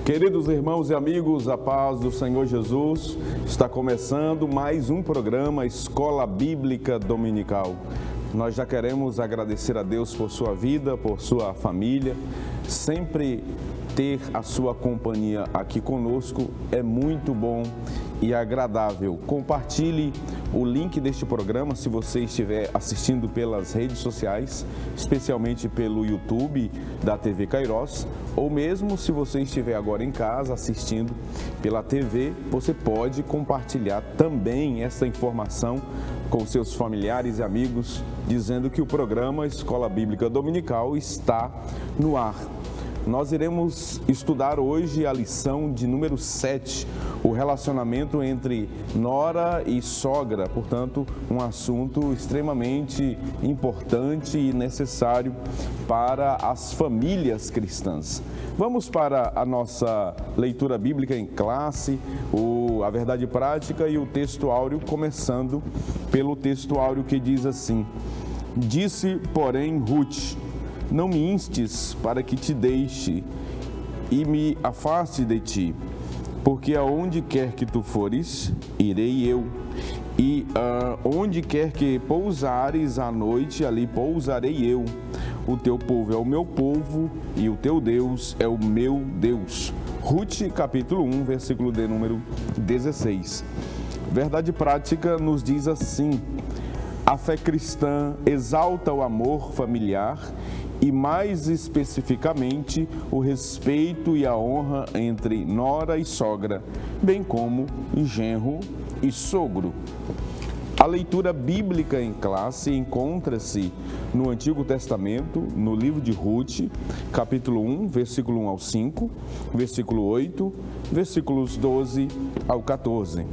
Queridos irmãos e amigos, a paz do Senhor Jesus, está começando mais um programa Escola Bíblica Dominical. Nós já queremos agradecer a Deus por sua vida, por sua família. Sempre ter a sua companhia aqui conosco é muito bom e agradável. Compartilhe o link deste programa se você estiver assistindo pelas redes sociais, especialmente pelo YouTube da TV Kairos, ou mesmo se você estiver agora em casa assistindo pela TV, você pode compartilhar também essa informação com seus familiares e amigos, dizendo que o programa Escola Bíblica Dominical está no ar. Nós iremos estudar hoje a lição de número 7, o relacionamento entre nora e sogra, portanto, um assunto extremamente importante e necessário para as famílias cristãs. Vamos para a nossa leitura bíblica em classe, a verdade prática e o texto áureo, começando pelo texto áureo que diz assim: Disse, porém, Ruth: não me instes para que te deixe e me afaste de ti, porque aonde quer que tu fores, irei eu, e onde quer que pousares à noite, ali pousarei eu. O teu povo é o meu povo, e o teu Deus é o meu Deus. Ruth, capítulo 1, versículo de número 16. Verdade prática nos diz assim: a fé cristã exalta o amor familiar e, mais especificamente, o respeito e a honra entre nora e sogra, bem como genro e sogro. A leitura bíblica em classe encontra-se no Antigo Testamento, no livro de Ruth, capítulo 1, versículo 1 ao 5, versículo 8, versículos 12 ao 14.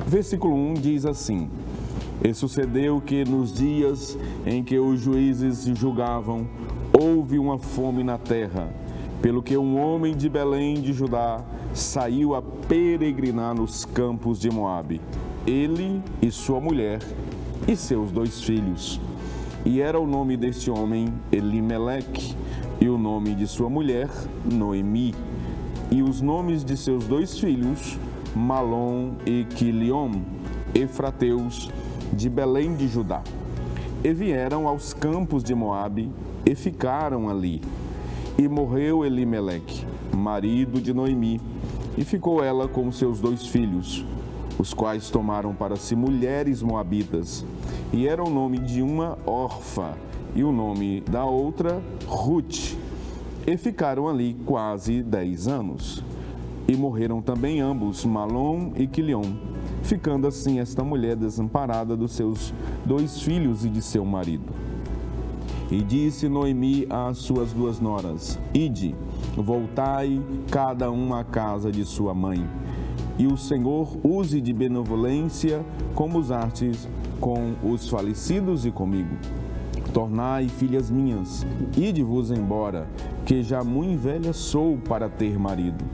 Versículo 1 diz assim: E sucedeu que nos dias em que os juízes julgavam, houve uma fome na terra, pelo que um homem de Belém de Judá saiu a peregrinar nos campos de Moabe, ele e sua mulher e seus 2 filhos. E era o nome deste homem Elimeleque, e o nome de sua mulher Noemi, e os nomes de seus 2 filhos Malom e Quiliom, efrateus de Belém de Judá. E vieram aos campos de Moabe e ficaram ali. E morreu Elimeleque, marido de Noemi, e ficou ela com seus 2 filhos, os quais tomaram para si mulheres moabitas, e era o nome de uma Orfa, e o nome da outra Ruth. E ficaram ali quase 10 anos. E morreram também ambos, Malom e Quiliom, ficando assim esta mulher desamparada dos seus 2 filhos e de seu marido. E disse Noemi às suas 2 noras: Ide, voltai cada uma à casa de sua mãe, e o Senhor use de benevolência como usastes com os falecidos e comigo. Tornai, filhas minhas, ide-vos embora, que já muito velha sou para ter marido.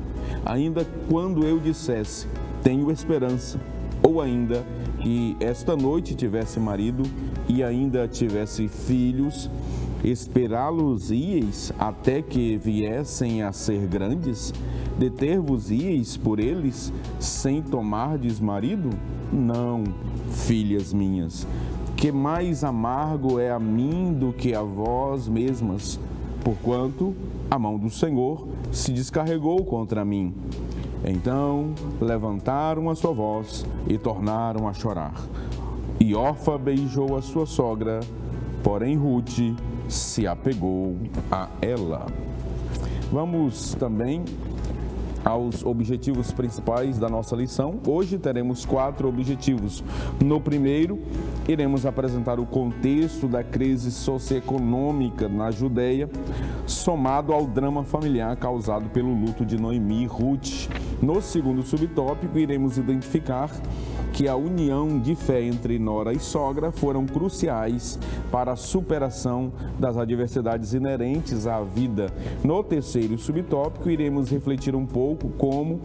Ainda quando eu dissesse, tenho esperança, ou ainda que esta noite tivesse marido e ainda tivesse filhos, esperá-los-íeis até que viessem a ser grandes? Deter-vos-íeis por eles sem tomardes marido? Não, filhas minhas, que mais amargo é a mim do que a vós mesmas, porquanto a mão do Senhor se descarregou contra mim. Então levantaram a sua voz e tornaram a chorar. E Orfa beijou a sua sogra, porém Ruth se apegou a ela. Vamos também aos objetivos principais da nossa lição. Hoje teremos 4 objetivos. No primeiro, iremos apresentar o contexto da crise socioeconômica na Judeia, somado ao drama familiar causado pelo luto de Noemi e Ruth. No segundo subtópico, iremos identificar que a união de fé entre nora e sogra foram cruciais para a superação das adversidades inerentes à vida. No terceiro subtópico, iremos refletir um pouco como,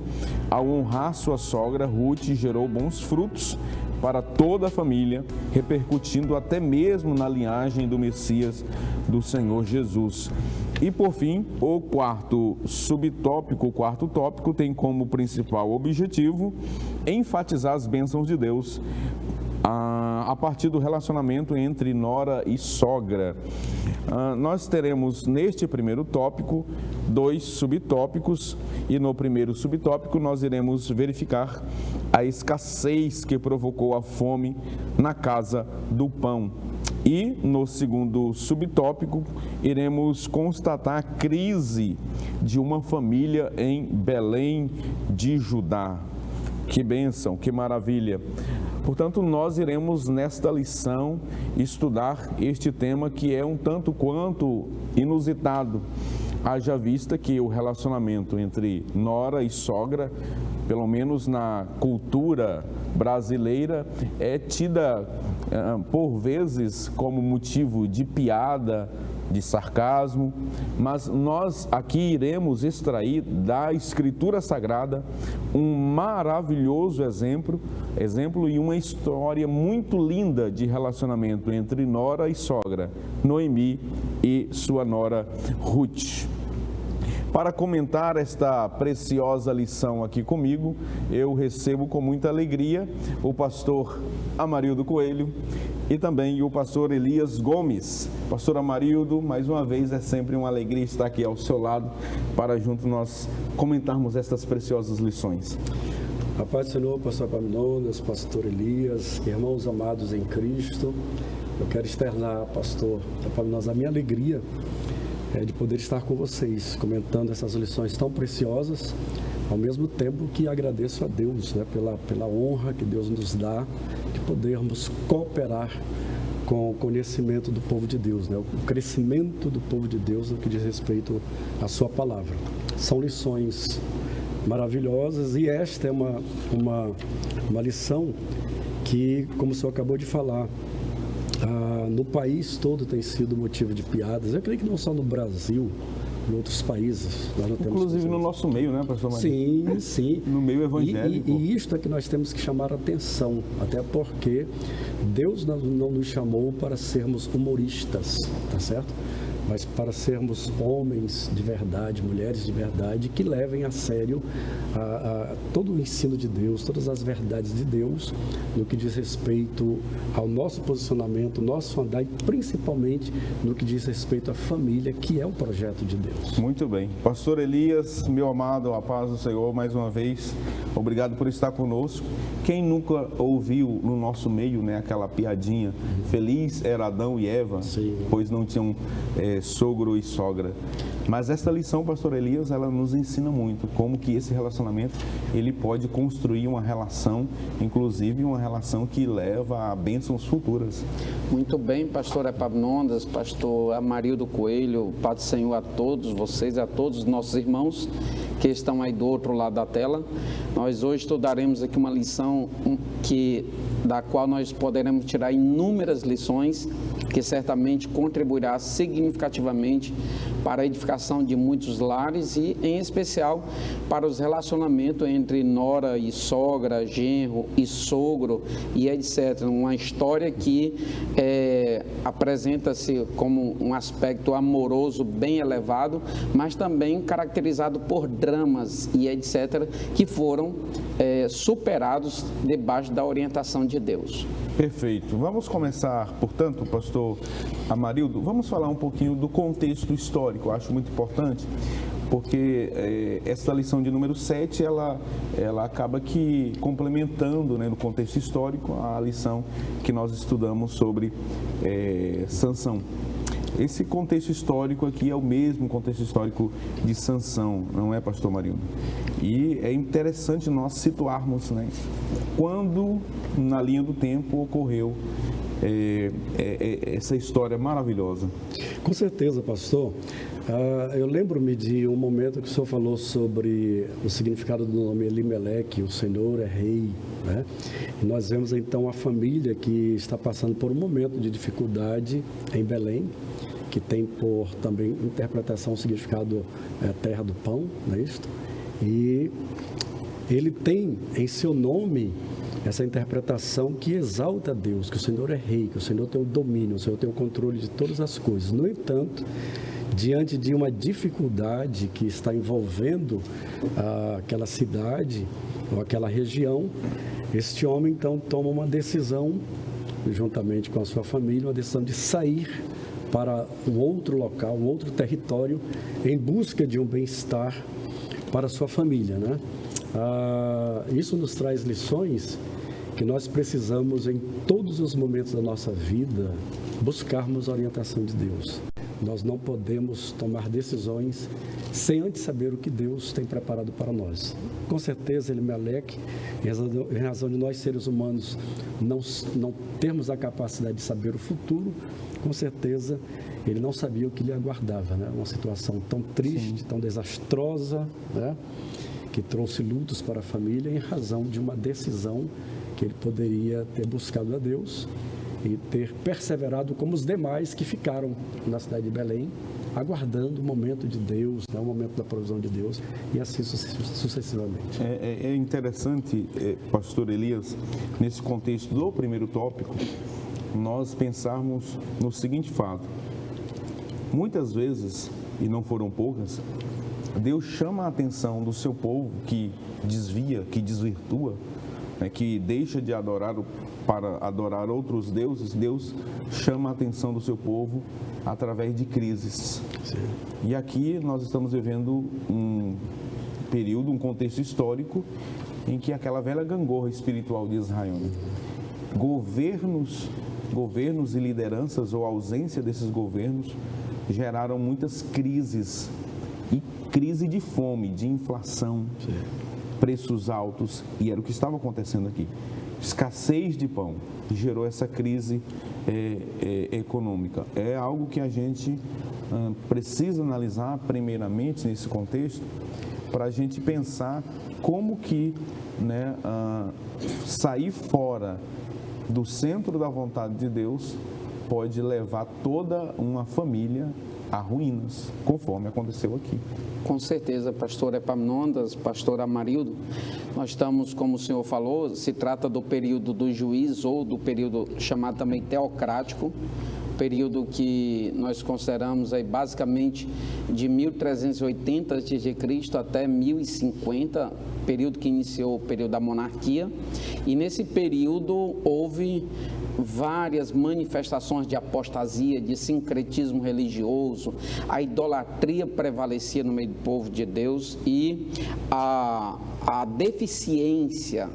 ao honrar sua sogra, Ruth gerou bons frutos para toda a família, repercutindo até mesmo na linhagem do Messias, do Senhor Jesus. E por fim, o quarto tópico tem como principal objetivo enfatizar as bênçãos de Deus a partir do relacionamento entre nora e sogra. Nós teremos neste primeiro tópico 2 subtópicos, e no primeiro subtópico nós iremos verificar a escassez que provocou a fome na casa do pão. E no segundo subtópico iremos constatar a crise de uma família em Belém de Judá. Que bênção, que maravilha! Portanto, nós iremos nesta lição estudar este tema que é um tanto quanto inusitado, haja vista que o relacionamento entre nora e sogra, pelo menos na cultura brasileira, é tida por vezes como motivo de piada, de sarcasmo, mas nós aqui iremos extrair da Escritura Sagrada um maravilhoso exemplo e uma história muito linda de relacionamento entre nora e sogra, Noemi e sua nora Ruth. Para comentar esta preciosa lição aqui comigo, eu recebo com muita alegria o pastor Amarildo Coelho e também o pastor Elias Gomes. Pastor Amarildo, mais uma vez é sempre uma alegria estar aqui ao seu lado para junto nós comentarmos estas preciosas lições. A paz do Senhor, pastor Epaminondas, pastor Elias, irmãos amados em Cristo, eu quero externar, pastor Epaminondas, a minha alegria de poder estar com vocês, comentando essas lições tão preciosas, ao mesmo tempo que agradeço a Deus, pela honra que Deus nos dá de podermos cooperar com o conhecimento do povo de Deus, o crescimento do povo de Deus no que diz respeito à sua palavra. São lições maravilhosas e esta é uma lição que, como o senhor acabou de falar, no país todo tem sido motivo de piadas. Eu creio que não só no Brasil, em outros países. Nós não temos inclusive no nosso meio, né, pastor Maria? Sim. No meio evangélico. E isto é que nós temos que chamar a atenção, até porque Deus não nos chamou para sermos humoristas, tá certo? Mas para sermos homens de verdade, mulheres de verdade, que levem a sério todo o ensino de Deus, todas as verdades de Deus, no que diz respeito ao nosso posicionamento, nosso andar e principalmente no que diz respeito à família, que é o projeto de Deus. Muito bem. Pastor Elias, meu amado, a paz do Senhor, mais uma vez, obrigado por estar conosco. Quem nunca ouviu no nosso meio, aquela piadinha, feliz era Adão e Eva, sim, pois não tinham sogro e sogra. Mas esta lição, pastor Elias, ela nos ensina muito como que esse relacionamento, ele pode construir uma relação, inclusive uma relação que leva a bênçãos futuras. Muito bem, pastor Epaminondas, pastor Amarildo Coelho, Pai do Senhor a todos vocês, a todos os nossos irmãos que estão aí do outro lado da tela. Nós hoje estudaremos aqui uma lição da qual nós poderemos tirar inúmeras lições que certamente contribuirá significativamente para a edificação de muitos lares e, em especial, para os relacionamentos entre nora e sogra, genro e sogro e etc. Uma história que apresenta-se como um aspecto amoroso bem elevado, mas também caracterizado por dramas e etc. que foram superados debaixo da orientação de Deus. Perfeito. Vamos começar, portanto, pastor Amarildo, vamos falar um pouquinho do contexto histórico. Eu acho muito importante, porque essa lição de número 7, ela acaba que complementando, no contexto histórico, a lição que nós estudamos sobre Sansão. Esse contexto histórico aqui é o mesmo contexto histórico de Sansão, não é, pastor Amarildo? E é interessante nós situarmos, quando na linha do tempo ocorreu essa história maravilhosa. Com certeza, pastor. Eu lembro-me de um momento que o senhor falou sobre o significado do nome Elimeleque, o Senhor é rei, E nós vemos então a família que está passando por um momento de dificuldade em Belém, que tem por também interpretação o significado terra do pão, não é isso? E ele tem em seu nome essa interpretação que exalta Deus, que o Senhor é rei, que o Senhor tem o domínio, o Senhor tem o controle de todas as coisas. No entanto, diante de uma dificuldade que está envolvendo aquela cidade ou aquela região, este homem então toma uma decisão, juntamente com a sua família, uma decisão de sair para um outro local, um outro território, em busca de um bem-estar para a sua família, né? Isso nos traz lições que nós precisamos, em todos os momentos da nossa vida, buscarmos a orientação de Deus. Nós não podemos tomar decisões sem antes saber o que Deus tem preparado para nós. Com certeza, Elimeleque, em razão de nós seres humanos não termos a capacidade de saber o futuro, com certeza ele não sabia o que lhe aguardava, né? Uma situação tão triste, tão desastrosa, né? Que trouxe lutos para a família em razão de uma decisão que ele poderia ter buscado a Deus e ter perseverado como os demais que ficaram na cidade de Belém, aguardando o momento de Deus, né, o momento da provisão de Deus, e assim sucessivamente. É interessante, pastor Elias, nesse contexto do primeiro tópico, nós pensarmos no seguinte fato: muitas vezes, e não foram poucas, Deus chama a atenção do seu povo que desvia, que desvirtua, né, que deixa de adorar para adorar outros deuses. Deus chama a atenção do seu povo através de crises. Sim. E aqui nós estamos vivendo um período, um contexto histórico em que aquela velha gangorra espiritual de Israel, né? Governos e lideranças, ou ausência desses governos, geraram muitas crises, e crise de fome, de inflação, sim, preços altos, e era o que estava acontecendo aqui. Escassez de pão gerou essa crise econômica. É algo que a gente precisa analisar primeiramente nesse contexto, para a gente pensar como que, né, sair fora do centro da vontade de Deus pode levar toda uma família a ruínas, conforme aconteceu aqui. Com certeza, pastor Epaminondas, pastor Amarildo, nós estamos, como o senhor falou, se trata do período do juiz, ou do período chamado também teocrático, período que nós consideramos aí basicamente de 1380 a.C. até 1050, período que iniciou o período da monarquia, e nesse período houve várias manifestações de apostasia, de sincretismo religioso, a idolatria prevalecia no meio do povo de Deus, e a deficiência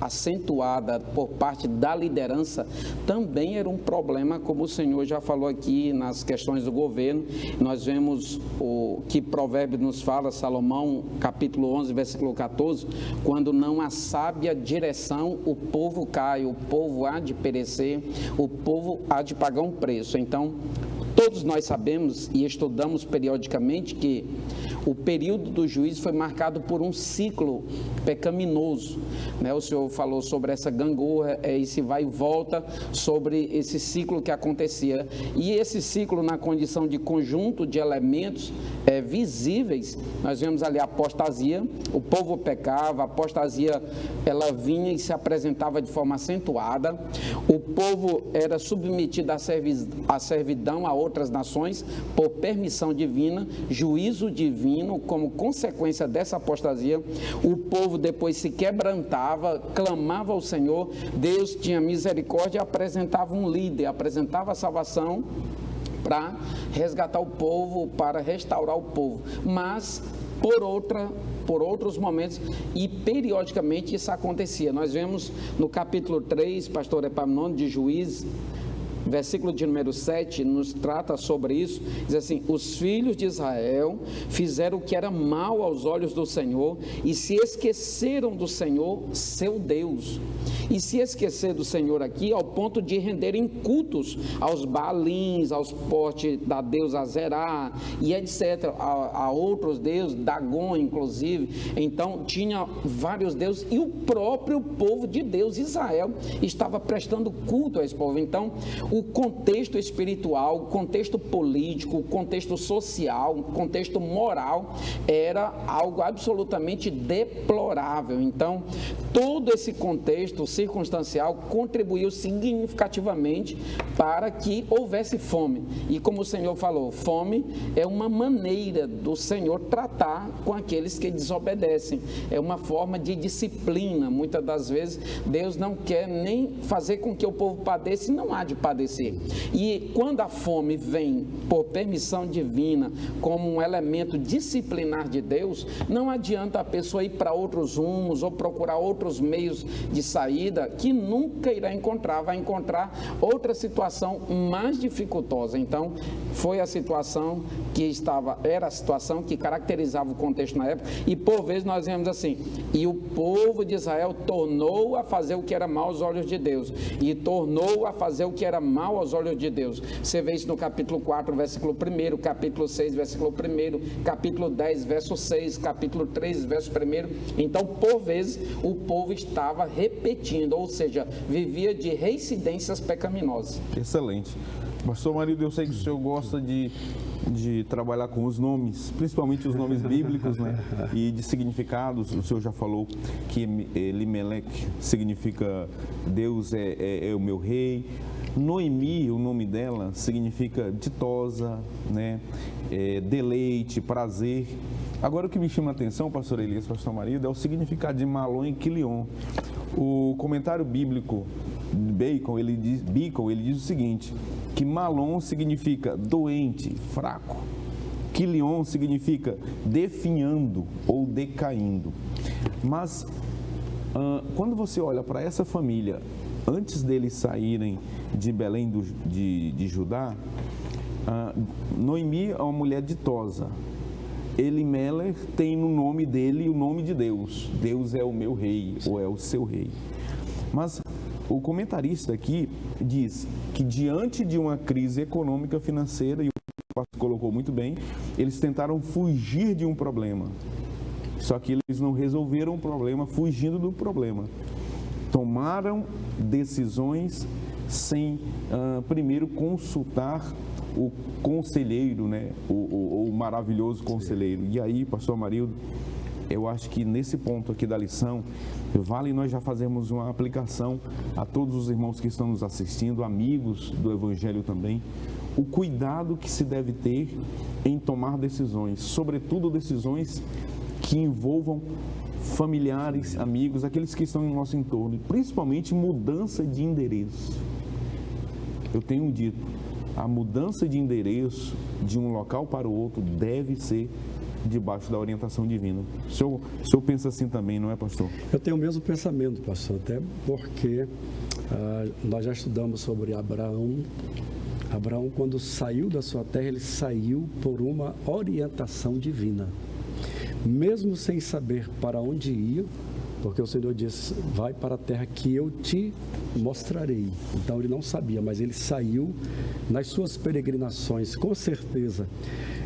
acentuada por parte da liderança também era um problema, como o senhor já falou aqui nas questões do governo. Nós vemos o que Provérbios nos fala, Salomão, capítulo 11, versículo 14, quando não há sábia direção, o povo cai, o povo há de perecer, o povo há de pagar um preço. Então, todos nós sabemos e estudamos periodicamente que o período do juízo foi marcado por um ciclo pecaminoso, né? O senhor falou sobre essa gangorra, esse vai e volta, sobre esse ciclo que acontecia. E esse ciclo, na condição de conjunto de elementos visíveis, nós vemos ali a apostasia, o povo pecava, a apostasia ela vinha e se apresentava de forma acentuada, o povo era submetido à servidão a outras nações por permissão divina, juízo divino. Como consequência dessa apostasia, o povo depois se quebrantava, clamava ao Senhor, Deus tinha misericórdia e apresentava um líder, apresentava a salvação para resgatar o povo, para restaurar o povo, mas por outros momentos, e periodicamente isso acontecia. Nós vemos no capítulo 3, pastor Epaminondas, de Juízes, versículo de número 7, nos trata sobre isso, diz assim: os filhos de Israel fizeram o que era mal aos olhos do Senhor e se esqueceram do Senhor, seu Deus. E se esquecer do Senhor aqui ao ponto de renderem cultos aos Baalins, aos postes da deusa Zerá e etc, a outros deuses, Dagon inclusive. Então tinha vários deuses e o próprio povo de Deus, Israel, estava prestando culto a esse povo. Então o contexto espiritual, o contexto político, o contexto social, o contexto moral era algo absolutamente deplorável. Então, todo esse contexto circunstancial contribuiu significativamente para que houvesse fome. E como o Senhor falou, fome é uma maneira do Senhor tratar com aqueles que desobedecem. É uma forma de disciplina. Muitas das vezes, Deus não quer nem fazer com que o povo padeça e não há de padecer. E quando a fome vem por permissão divina, como um elemento disciplinar de Deus, não adianta a pessoa ir para outros rumos ou procurar outros meios de saída que nunca irá encontrar, vai encontrar outra situação mais dificultosa. Então, foi a situação que era a situação que caracterizava o contexto na época, e por vezes nós vemos assim: e o povo de Israel tornou a fazer o que era mal aos olhos de Deus, e tornou a fazer o que era mal aos olhos de Deus. Você vê isso no capítulo 4, versículo 1, capítulo 6, versículo 1, capítulo 10, verso 6, capítulo 3, verso 1. Então, por vezes, o povo estava repetindo, ou seja, vivia de reincidências pecaminosas. Excelente. Pastor Marido, eu sei que o senhor gosta de trabalhar com os nomes, principalmente os nomes bíblicos, né? E de significados. O senhor já falou que Elimelec significa Deus é o meu rei. Noemi, o nome dela, significa ditosa, né? Deleite, prazer. Agora, o que me chama a atenção, pastor Elias, pastor Marido, é o significado de Malom e Quilion. O comentário bíblico Bacon, ele diz o seguinte, que Malom significa doente, fraco. Quilion significa definhando ou decaindo. Mas, quando você olha para essa família, antes deles saírem de Belém de Judá, Noemi é uma mulher ditosa. Elimelec tem no nome dele o nome de Deus. Deus é o meu rei, ou é o seu rei. Mas o comentarista aqui diz que diante de uma crise econômica financeira, e o pastor colocou muito bem, eles tentaram fugir de um problema. Só que eles não resolveram o problema fugindo do problema. Tomaram decisões sem primeiro consultar o conselheiro, né? O maravilhoso conselheiro. E aí, pastor Amarildo, eu acho que nesse ponto aqui da lição, vale nós já fazermos uma aplicação a todos os irmãos que estão nos assistindo, amigos do Evangelho também, o cuidado que se deve ter em tomar decisões, sobretudo decisões que envolvam familiares, amigos, aqueles que estão no nosso entorno, principalmente mudança de endereço. Eu tenho dito, a mudança de endereço de um local para o outro deve ser debaixo da orientação divina. O senhor pensa assim também, não é, pastor? Eu tenho o mesmo pensamento, pastor, até porque nós já estudamos sobre Abraão. Abraão, quando saiu da sua terra, ele saiu por uma orientação divina. Mesmo sem saber para onde ia, porque o Senhor disse, vai para a terra que eu te mostrarei. Então ele não sabia, mas ele saiu nas suas peregrinações, com certeza.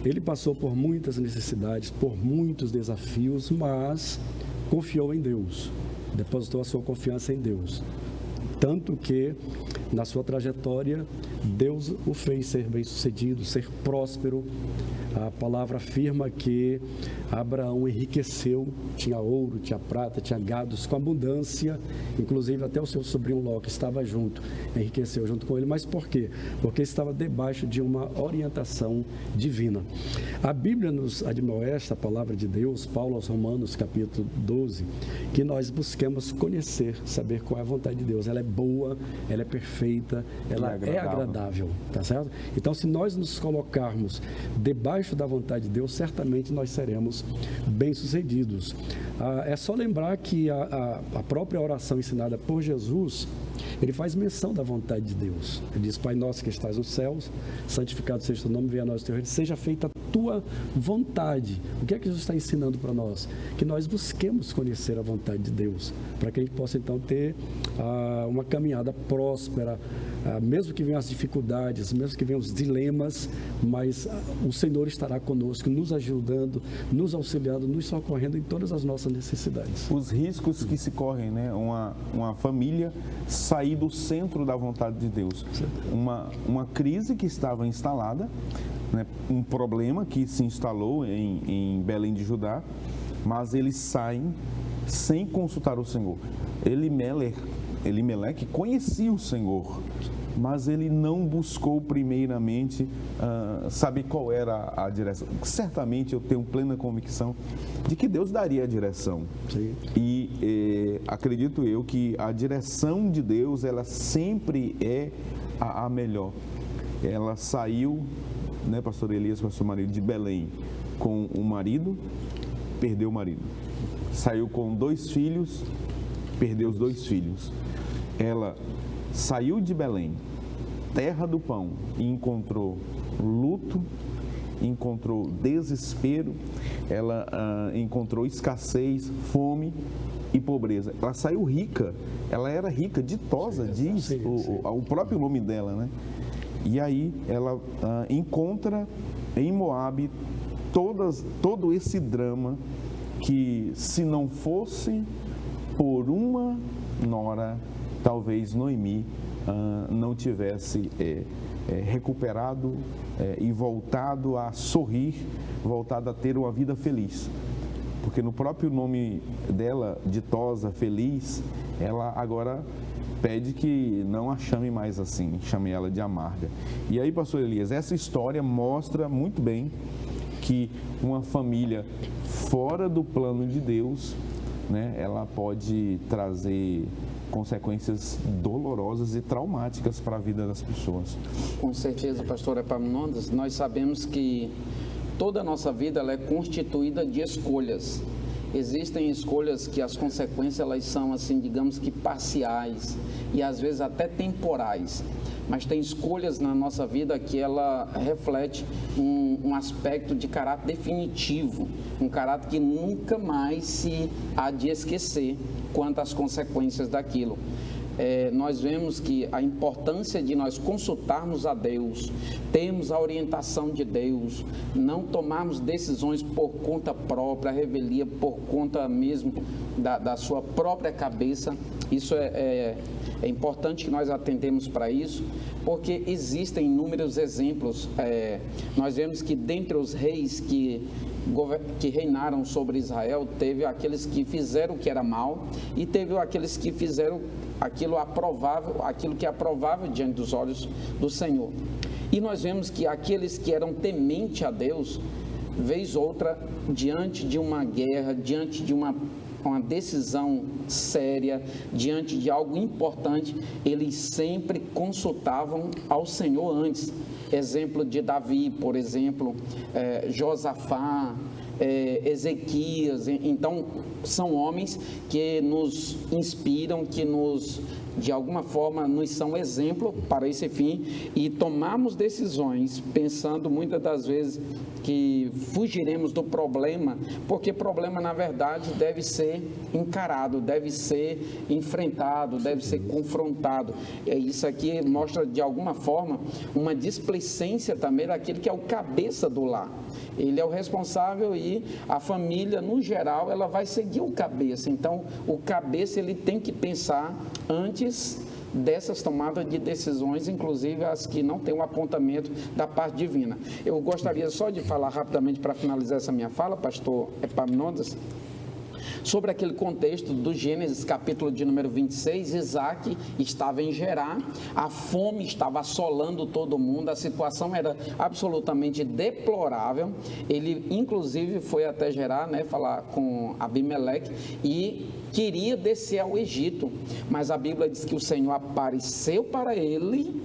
Ele passou por muitas necessidades, por muitos desafios, mas confiou em Deus, depositou a sua confiança em Deus. Tanto que, na sua trajetória, Deus o fez ser bem-sucedido, ser próspero. A palavra afirma que Abraão enriqueceu, tinha ouro, tinha prata, tinha gados com abundância, inclusive até o seu sobrinho Ló, que estava junto, enriqueceu junto com ele. Mas por quê? Porque estava debaixo de uma orientação divina. A Bíblia nos admoesta, a palavra de Deus, Paulo aos Romanos, capítulo 12, que nós busquemos conhecer, saber qual é a vontade de Deus. Ela é boa, ela é perfeita, ela é agradável, tá certo? Então, se nós nos colocarmos debaixo da vontade de Deus, certamente nós seremos bem-sucedidos. É só lembrar que a própria oração ensinada por Jesus, ele faz menção da vontade de Deus. Ele diz, Pai nosso que estás nos céus, santificado seja o teu nome, venha a nós o teu reino, seja feita a tua vontade. O que é que Jesus está ensinando para nós? Que nós busquemos conhecer a vontade de Deus, para que a gente possa então ter uma caminhada próspera, mesmo que venham as dificuldades, mesmo que venham os dilemas, mas o Senhor estará conosco, nos ajudando, nos auxiliando, nos socorrendo em todas as nossas necessidades. Os riscos que se correm, né? Uma família sair do centro da vontade de Deus. Uma crise que estava instalada, né? Um problema que se instalou em Belém de Judá, mas eles saem sem consultar o Senhor. Elimeleque conhecia o Senhor, mas ele não buscou primeiramente saber qual era a direção. Certamente eu tenho plena convicção de que Deus daria a direção. Sim. E acredito eu que a direção de Deus, ela sempre é a melhor. Ela saiu, né, pastor Elias, pastor marido, de Belém com um marido, perdeu o marido. Saiu com 2 filhos, perdeu os 2 filhos. Ela saiu de Belém, terra do pão, e encontrou luto, encontrou desespero, ela encontrou escassez, fome e pobreza. Ela saiu rica, ela era rica, ditosa, diz o próprio nome dela, né? E aí ela encontra em Moabe todo esse drama que, se não fosse por uma nora, talvez Noemi não tivesse recuperado e voltado a sorrir, voltado a ter uma vida feliz. Porque no próprio nome dela, ditosa, feliz, ela agora pede que não a chame mais assim, chame ela de amarga. E aí, pastor Elias, essa história mostra muito bem que uma família fora do plano de Deus, né, ela pode trazer consequências dolorosas e traumáticas para a vida das pessoas. Com certeza, pastor Epaminondas, nós sabemos que toda a nossa vida ela é constituída de escolhas. Existem escolhas que as consequências elas são, assim, digamos que parciais e às vezes até temporais. Mas tem escolhas na nossa vida que ela reflete um aspecto de caráter definitivo, um caráter que nunca mais se há de esquecer quanto às consequências daquilo. Nós vemos que a importância de nós consultarmos a Deus, termos a orientação de Deus, não tomarmos decisões por conta própria, revelia por conta mesmo da sua própria cabeça. Isso é importante que nós atendemos para isso, porque existem inúmeros exemplos. Nós vemos que dentre os reis que reinaram sobre Israel, teve aqueles que fizeram o que era mal e teve aqueles que fizeram aquilo que é aprovável diante dos olhos do Senhor. E nós vemos que aqueles que eram tementes a Deus, vez outra, diante de uma guerra, diante de uma decisão séria, diante de algo importante, eles sempre consultavam ao Senhor antes. Exemplo de Davi, por exemplo, Josafá, Ezequias. Então, são homens que nos inspiram, que de alguma forma nos são exemplo para esse fim, e tomamos decisões pensando muitas das vezes que fugiremos do problema, porque problema na verdade deve ser encarado, deve ser enfrentado, deve ser confrontado. Isso aqui mostra de alguma forma uma displicência também daquele que é o cabeça do lar. Ele é o responsável e a família, no geral, ela vai seguir o cabeça. Então, o cabeça ele tem que pensar antes dessas tomadas de decisões, inclusive as que não têm um apontamento da parte divina. Eu gostaria só de falar rapidamente para finalizar essa minha fala, pastor Epaminondas, sobre aquele contexto do Gênesis, capítulo de número 26, Isaac estava em Gerar, a fome estava assolando todo mundo, a situação era absolutamente deplorável. Ele, inclusive, foi até Gerar, né, falar com Abimeleque e queria descer ao Egito, mas a Bíblia diz que o Senhor apareceu para ele,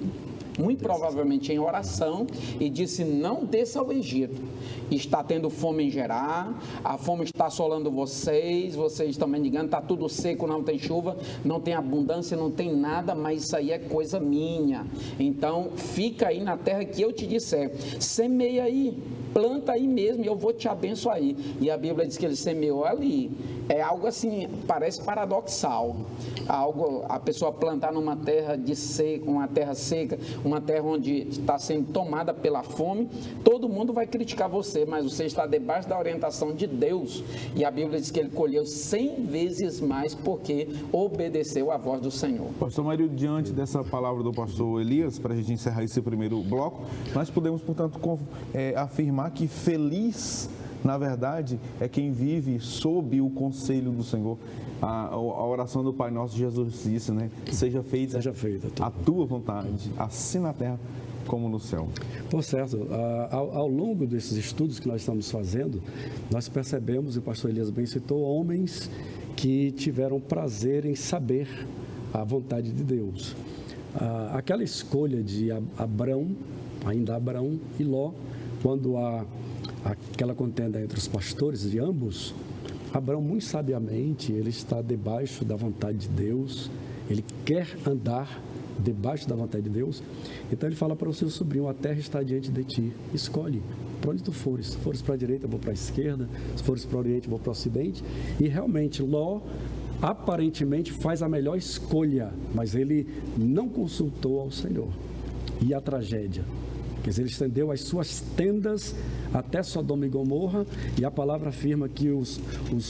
muito provavelmente em oração, e disse: não desça ao Egito, está tendo fome em Gerar, a fome está assolando vocês estão mendigando, está tudo seco, não tem chuva, não tem abundância, não tem nada, mas isso aí é coisa minha, então fica aí na terra que eu te disser, semeia aí, planta aí mesmo e eu vou te abençoar aí. E a Bíblia diz que ele semeou ali. É algo assim, parece paradoxal. A pessoa plantar numa terra uma terra seca, uma terra onde está sendo tomada pela fome, todo mundo vai criticar você, mas você está debaixo da orientação de Deus. E a Bíblia diz que ele colheu 100 vezes mais porque obedeceu à voz do Senhor. Pastor Mário, diante dessa palavra do pastor Elias, para a gente encerrar esse primeiro bloco, nós podemos, portanto, afirmar que feliz, na verdade, é quem vive sob o conselho do Senhor. A oração do Pai Nosso, Jesus disse, né? Seja feita a tua vontade, assim na terra como no céu. Por certo, ao longo desses estudos que nós estamos fazendo, nós percebemos, e o pastor Elias bem citou, homens que tiveram prazer em saber a vontade de Deus. Aquela escolha de Abrão, ainda Abrão e Ló, quando há aquela contenda entre os pastores de ambos, Abrão, muito sabiamente, ele está debaixo da vontade de Deus, ele quer andar debaixo da vontade de Deus, então ele fala para o seu sobrinho: a terra está diante de ti, escolhe para onde tu fores. Se fores para a direita, eu vou para a esquerda, se fores para o oriente, eu vou para o ocidente. E realmente Ló aparentemente faz a melhor escolha, mas ele não consultou ao Senhor. E a tragédia? Quer dizer, ele estendeu as suas tendas até Sodoma e Gomorra, e a palavra afirma que os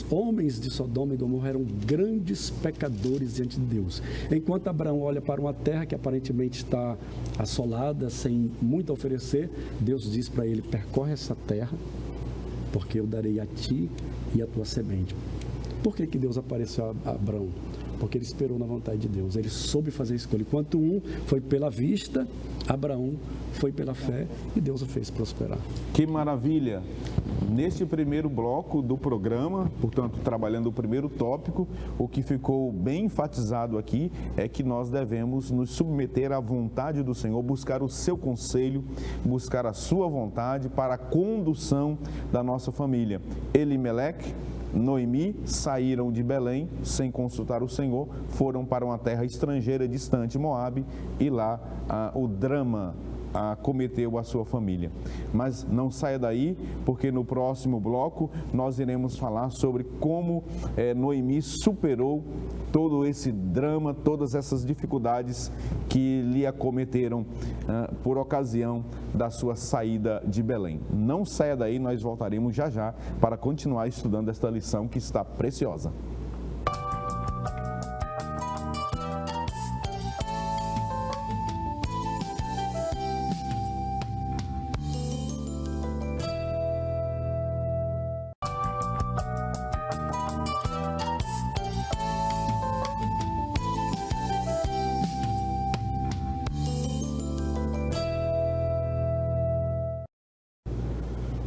homens de Sodoma e Gomorra eram grandes pecadores diante de Deus. Enquanto Abraão olha para uma terra que aparentemente está assolada, sem muito a oferecer, Deus diz para ele: percorre essa terra, porque eu darei a ti e a tua semente. Por que Deus apareceu a Abraão? Porque ele esperou na vontade de Deus, ele soube fazer a escolha. Enquanto um foi pela vista, Abraão foi pela fé e Deus o fez prosperar. Que maravilha! Neste primeiro bloco do programa, portanto, trabalhando o primeiro tópico, o que ficou bem enfatizado aqui é que nós devemos nos submeter à vontade do Senhor, buscar o seu conselho, buscar a sua vontade para a condução da nossa família. Elimeleque, Noemi saíram de Belém sem consultar o Senhor, foram para uma terra estrangeira distante, Moabe, e lá o drama acometeu a sua família. Mas não saia daí, porque no próximo bloco nós iremos falar sobre como Noemi superou todo esse drama, todas essas dificuldades que lhe acometeram por ocasião da sua saída de Belém. Não saia daí, nós voltaremos já já para continuar estudando esta lição que está preciosa.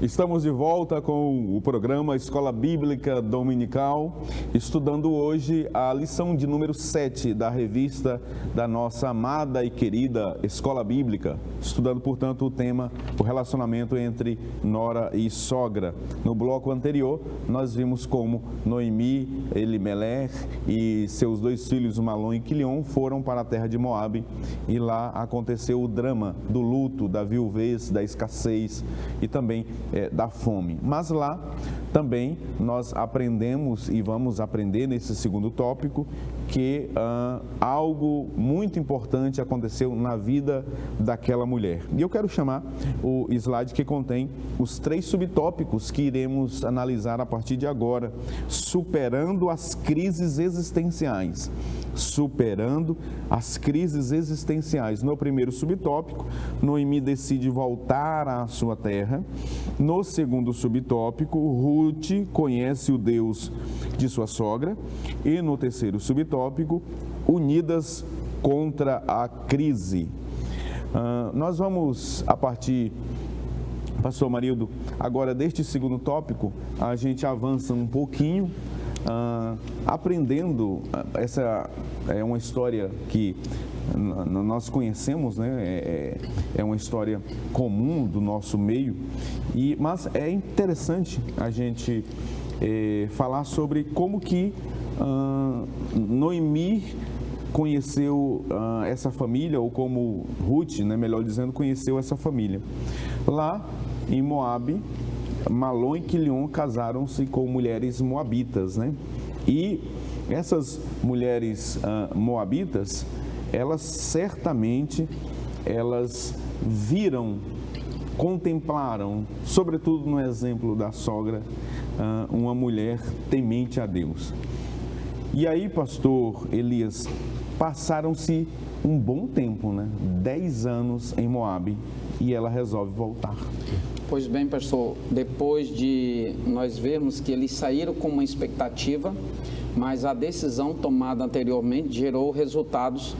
Estamos de volta com o programa Escola Bíblica Dominical, estudando hoje a lição de número 7 da revista da nossa amada e querida Escola Bíblica, estudando, portanto, o tema, o relacionamento entre nora e sogra. No bloco anterior, nós vimos como Noemi, Elimeleque e seus dois filhos, Malom e Quilion, foram para a terra de Moabe, e lá aconteceu o drama do luto, da viuvez, da escassez e também da fome. Mas lá também nós aprendemos e vamos aprender nesse segundo tópico que algo muito importante aconteceu na vida daquela mulher. E eu quero chamar o slide que contém os 3 subtópicos que iremos analisar a partir de agora. Superando as crises existenciais. Superando as crises existenciais. No primeiro subtópico, Noemi decide voltar à sua terra. No segundo subtópico, Ruth conhece o Deus de sua sogra. E no terceiro subtópico, unidas contra a crise. Nós vamos, a partir, pastor Marildo, agora deste segundo tópico, a gente avança um pouquinho, aprendendo. Essa é uma história que nós conhecemos, né? É uma história comum do nosso meio, mas é interessante a gente falar sobre como que Noemi conheceu essa família, ou como Ruth, né, melhor dizendo, conheceu essa família. Lá em Moabe, Malom e Quilion casaram-se com mulheres moabitas, né? E essas mulheres moabitas, elas certamente, elas viram, contemplaram, sobretudo no exemplo da sogra, uma mulher temente a Deus. E aí, pastor Elias, passaram-se um bom tempo, né? 10 anos em Moabe, e ela resolve voltar. Pois bem, pastor, depois de nós vermos que eles saíram com uma expectativa, mas a decisão tomada anteriormente gerou resultados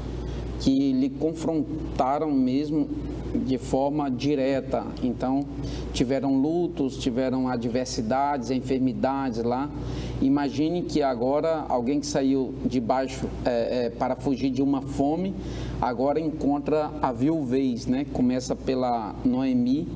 que lhe confrontaram mesmo de forma direta. Então, tiveram lutos, tiveram adversidades, enfermidades lá. Imagine que agora alguém que saiu de baixo para fugir de uma fome, agora encontra a viuvez, né? Começa pela Noemi,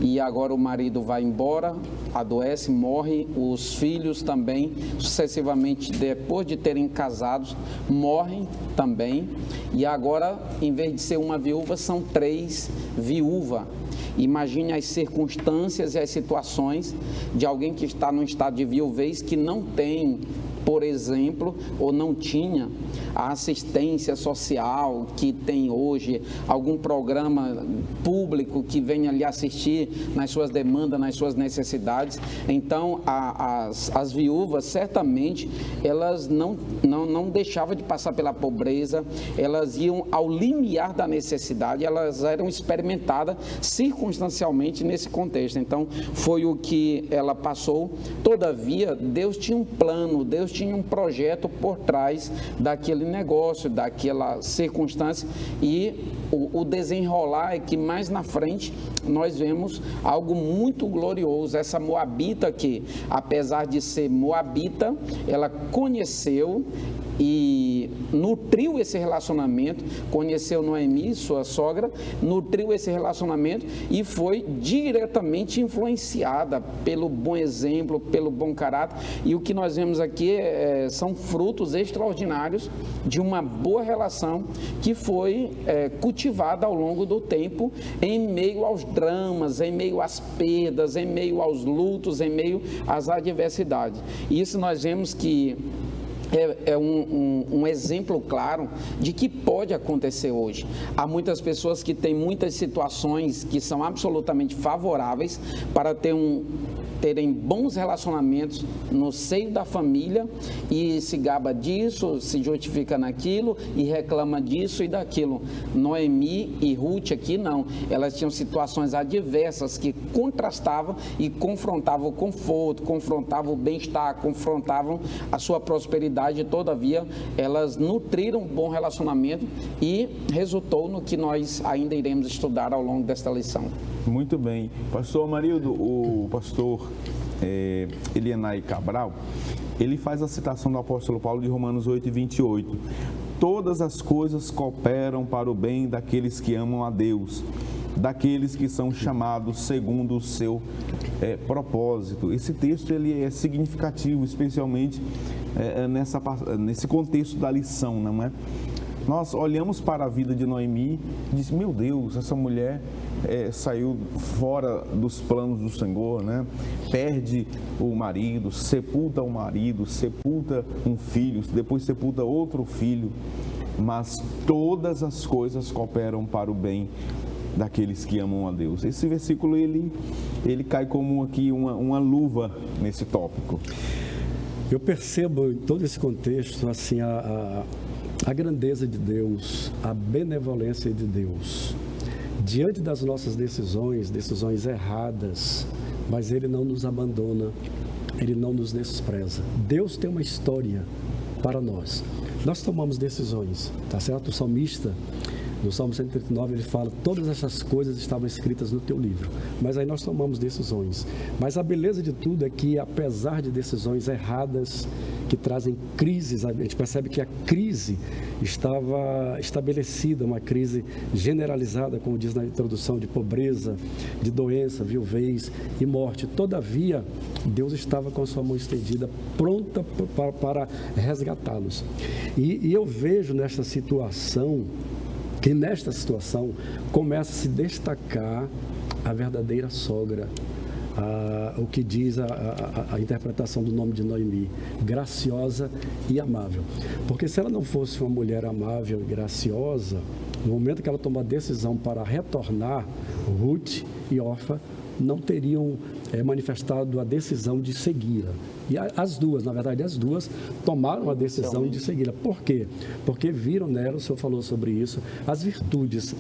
e agora o marido vai embora, adoece, morre, os filhos também, sucessivamente, depois de terem casados, morrem também, e agora, em vez de ser uma viúva, são 3 viúvas. Imagine as circunstâncias e as situações de alguém que está num estado de viuvez, que não tem, por exemplo, ou não tinha a assistência social que tem hoje, algum programa público que venha lhe assistir nas suas demandas, nas suas necessidades. Então, as viúvas, certamente, elas não deixavam de passar pela pobreza, elas iam ao limiar da necessidade, elas eram experimentadas circunstancialmente nesse contexto. Então, foi o que ela passou. Todavia, Deus tinha um plano, Deus tinha um projeto por trás daquele negócio, daquela circunstância, e o desenrolar é que mais na frente nós vemos algo muito glorioso. Essa moabita que, apesar de ser moabita, ela conheceu e nutriu esse relacionamento, conheceu Noemi, sua sogra, nutriu esse relacionamento e foi diretamente influenciada pelo bom exemplo, pelo bom caráter. E o que nós vemos aqui são frutos extraordinários de uma boa relação que foi cultivada ao longo do tempo, em meio aos dramas, em meio às perdas, em meio aos lutos, em meio às adversidades. E isso nós vemos que é um exemplo claro de que pode acontecer hoje. Há muitas pessoas que têm muitas situações que são absolutamente favoráveis para terem bons relacionamentos no seio da família e se gaba disso, se justifica naquilo e reclama disso e daquilo. Noemi e Ruth aqui não, elas tinham situações adversas que contrastavam e confrontavam o conforto, confrontavam o bem-estar, confrontavam a sua prosperidade. Todavia, elas nutriram um bom relacionamento e resultou no que nós ainda iremos estudar ao longo desta lição. Muito bem. Pastor Amarildo, o pastor Elienay Cabral, ele faz a citação do apóstolo Paulo de Romanos 8:28. Todas as coisas cooperam para o bem daqueles que amam a Deus, daqueles que são chamados segundo o seu propósito. Esse texto ele é significativo, especialmente nesse contexto da lição, não é? Nós olhamos para a vida de Noemi e dizemos, meu Deus, essa mulher saiu fora dos planos do Senhor, né? Perde o marido, sepulta um filho, depois sepulta outro filho, mas todas as coisas cooperam para o bem daqueles que amam a Deus. Esse versículo ele cai como aqui uma luva nesse tópico. Eu percebo em todo esse contexto assim a grandeza de Deus, a benevolência de Deus. Diante das nossas decisões erradas, mas Ele não nos abandona, Ele não nos despreza. Deus tem uma história para nós. Nós tomamos decisões, tá certo? O salmista, no Salmo 139, ele fala, todas essas coisas estavam escritas no teu livro. Mas aí nós tomamos decisões. Mas a beleza de tudo é que, apesar de decisões erradas, que trazem crises, a gente percebe que a crise estava estabelecida, uma crise generalizada, como diz na introdução, de pobreza, de doença, viuvez e morte. Todavia, Deus estava com a sua mão estendida, pronta para resgatá-los. E eu vejo nesta situação, que nesta situação começa a se destacar a verdadeira sogra. O que diz a interpretação do nome de Noemi, graciosa e amável. Porque se ela não fosse uma mulher amável e graciosa, no momento que ela tomou a decisão para retornar, Ruth e Orfa não teriam manifestado a decisão de segui-la. E as duas tomaram a decisão de segui-la. Por quê? Porque viram nela, o senhor falou sobre isso, as virtudes,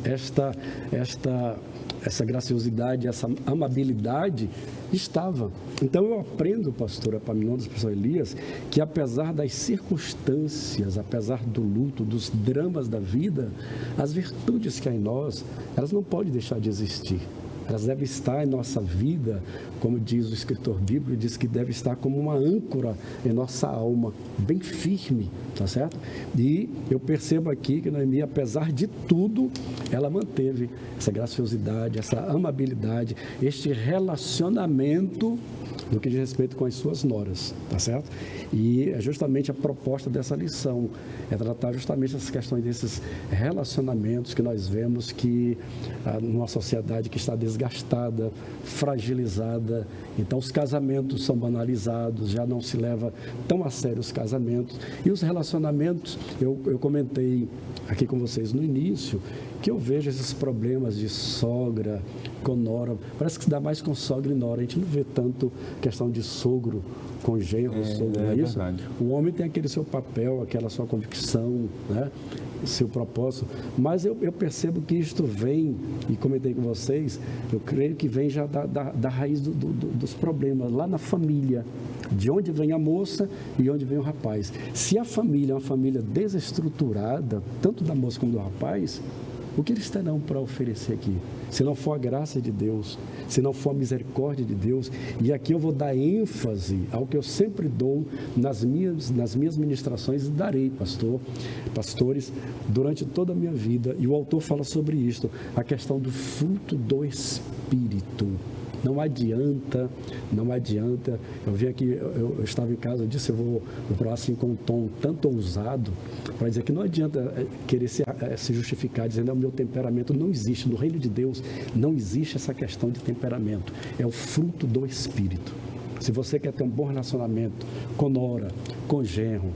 essa graciosidade, essa amabilidade estava. Então eu aprendo, pastor Epaminondas, pastor Elias, que apesar das circunstâncias, apesar do luto, dos dramas da vida, as virtudes que há em nós, elas não podem deixar de existir. Elas devem estar em nossa vida, como diz o escritor bíblico, diz que deve estar como uma âncora em nossa alma, bem firme, tá certo? E eu percebo aqui que Noemi, apesar de tudo, ela manteve essa graciosidade, essa amabilidade, este relacionamento no que diz respeito com as suas noras, tá certo? E é justamente a proposta dessa lição, é tratar justamente essas questões desses relacionamentos que nós vemos que numa sociedade que está desgastada, fragilizada, então os casamentos são banalizados, já não se leva tão a sério os casamentos. E os relacionamentos, eu comentei aqui com vocês no início, que eu vejo esses problemas de sogra com nora, parece que se dá mais com sogra e nora, a gente não vê tanto questão de sogro com genro, sogro, não é isso? Verdade. O homem tem aquele seu papel, aquela sua convicção, né? Seu propósito, mas eu percebo que isto vem, e comentei com vocês, eu creio que vem já da raiz dos problemas, lá na família, de onde vem a moça e onde vem o rapaz. Se a família é uma família desestruturada, tanto da moça como do rapaz, o que eles terão para oferecer aqui? Se não for a graça de Deus, se não for a misericórdia de Deus, e aqui eu vou dar ênfase ao que eu sempre dou nas minhas ministrações e darei, pastores, durante toda a minha vida, e o autor fala sobre isto, a questão do fruto do Espírito. Não adianta, eu vim aqui, eu estava em casa, eu disse, eu vou falar assim com um tom tanto ousado, para dizer que não adianta querer se justificar, dizendo, o meu temperamento não existe, no reino de Deus não existe essa questão de temperamento, é o fruto do Espírito. Se você quer ter um bom relacionamento com nora, com genro,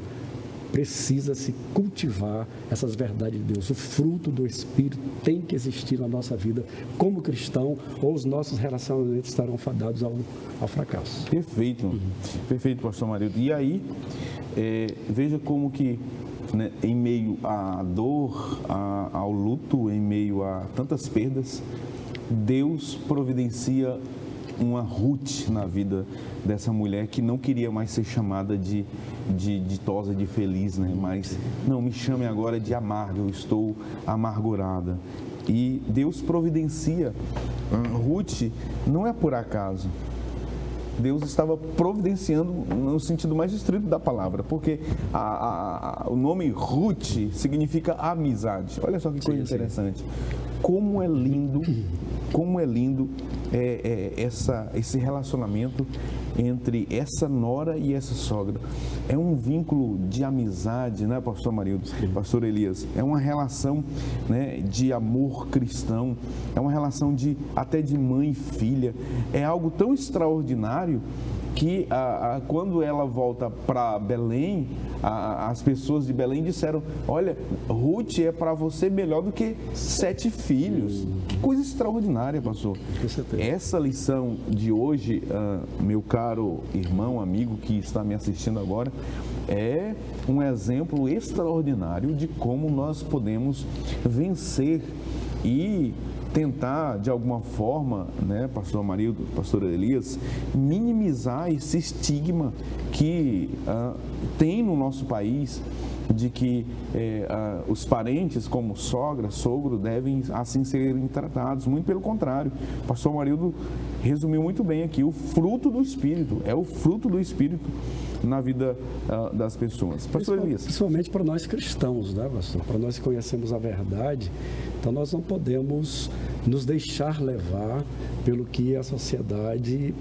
precisa se cultivar essas verdades de Deus. O fruto do Espírito tem que existir na nossa vida como cristão, ou os nossos relacionamentos estarão fadados ao fracasso. Perfeito, perfeito, pastor Marildo. E aí, veja como que, né, em meio à dor, ao luto, em meio a tantas perdas, Deus providencia uma Ruth na vida dessa mulher que não queria mais ser chamada de ditosa, de feliz, né? Mas não, me chame agora de amarga, eu estou amargurada. E Deus providencia Ruth, não é por acaso. Deus estava providenciando no sentido mais estrito da palavra, porque o nome Ruth significa amizade. Olha só que coisa interessante. Como é lindo esse relacionamento entre essa nora e essa sogra. É um vínculo de amizade, né, pastor Marildo, pastor Elias? É uma relação, né, de amor cristão, é uma relação até de mãe e filha. É algo tão extraordinário que quando ela volta para Belém, as pessoas de Belém disseram, olha, Ruth é para você melhor do que 7 filhos. Que coisa extraordinária, pastor. Essa lição de hoje, meu caro irmão, amigo que está me assistindo agora, é um exemplo extraordinário de como nós podemos vencer e tentar, de alguma forma, né, pastor Marildo, pastor Elias, minimizar esse estigma que tem no nosso país de que os parentes, como sogra, sogro, devem assim serem tratados. Muito pelo contrário. O pastor Marildo resumiu muito bem aqui, o fruto do Espírito, é o fruto do Espírito na vida das pessoas. Pastor Elias. Principalmente para nós cristãos, né, pastor? Para nós que conhecemos a verdade, então nós não podemos nos deixar levar pelo que a sociedade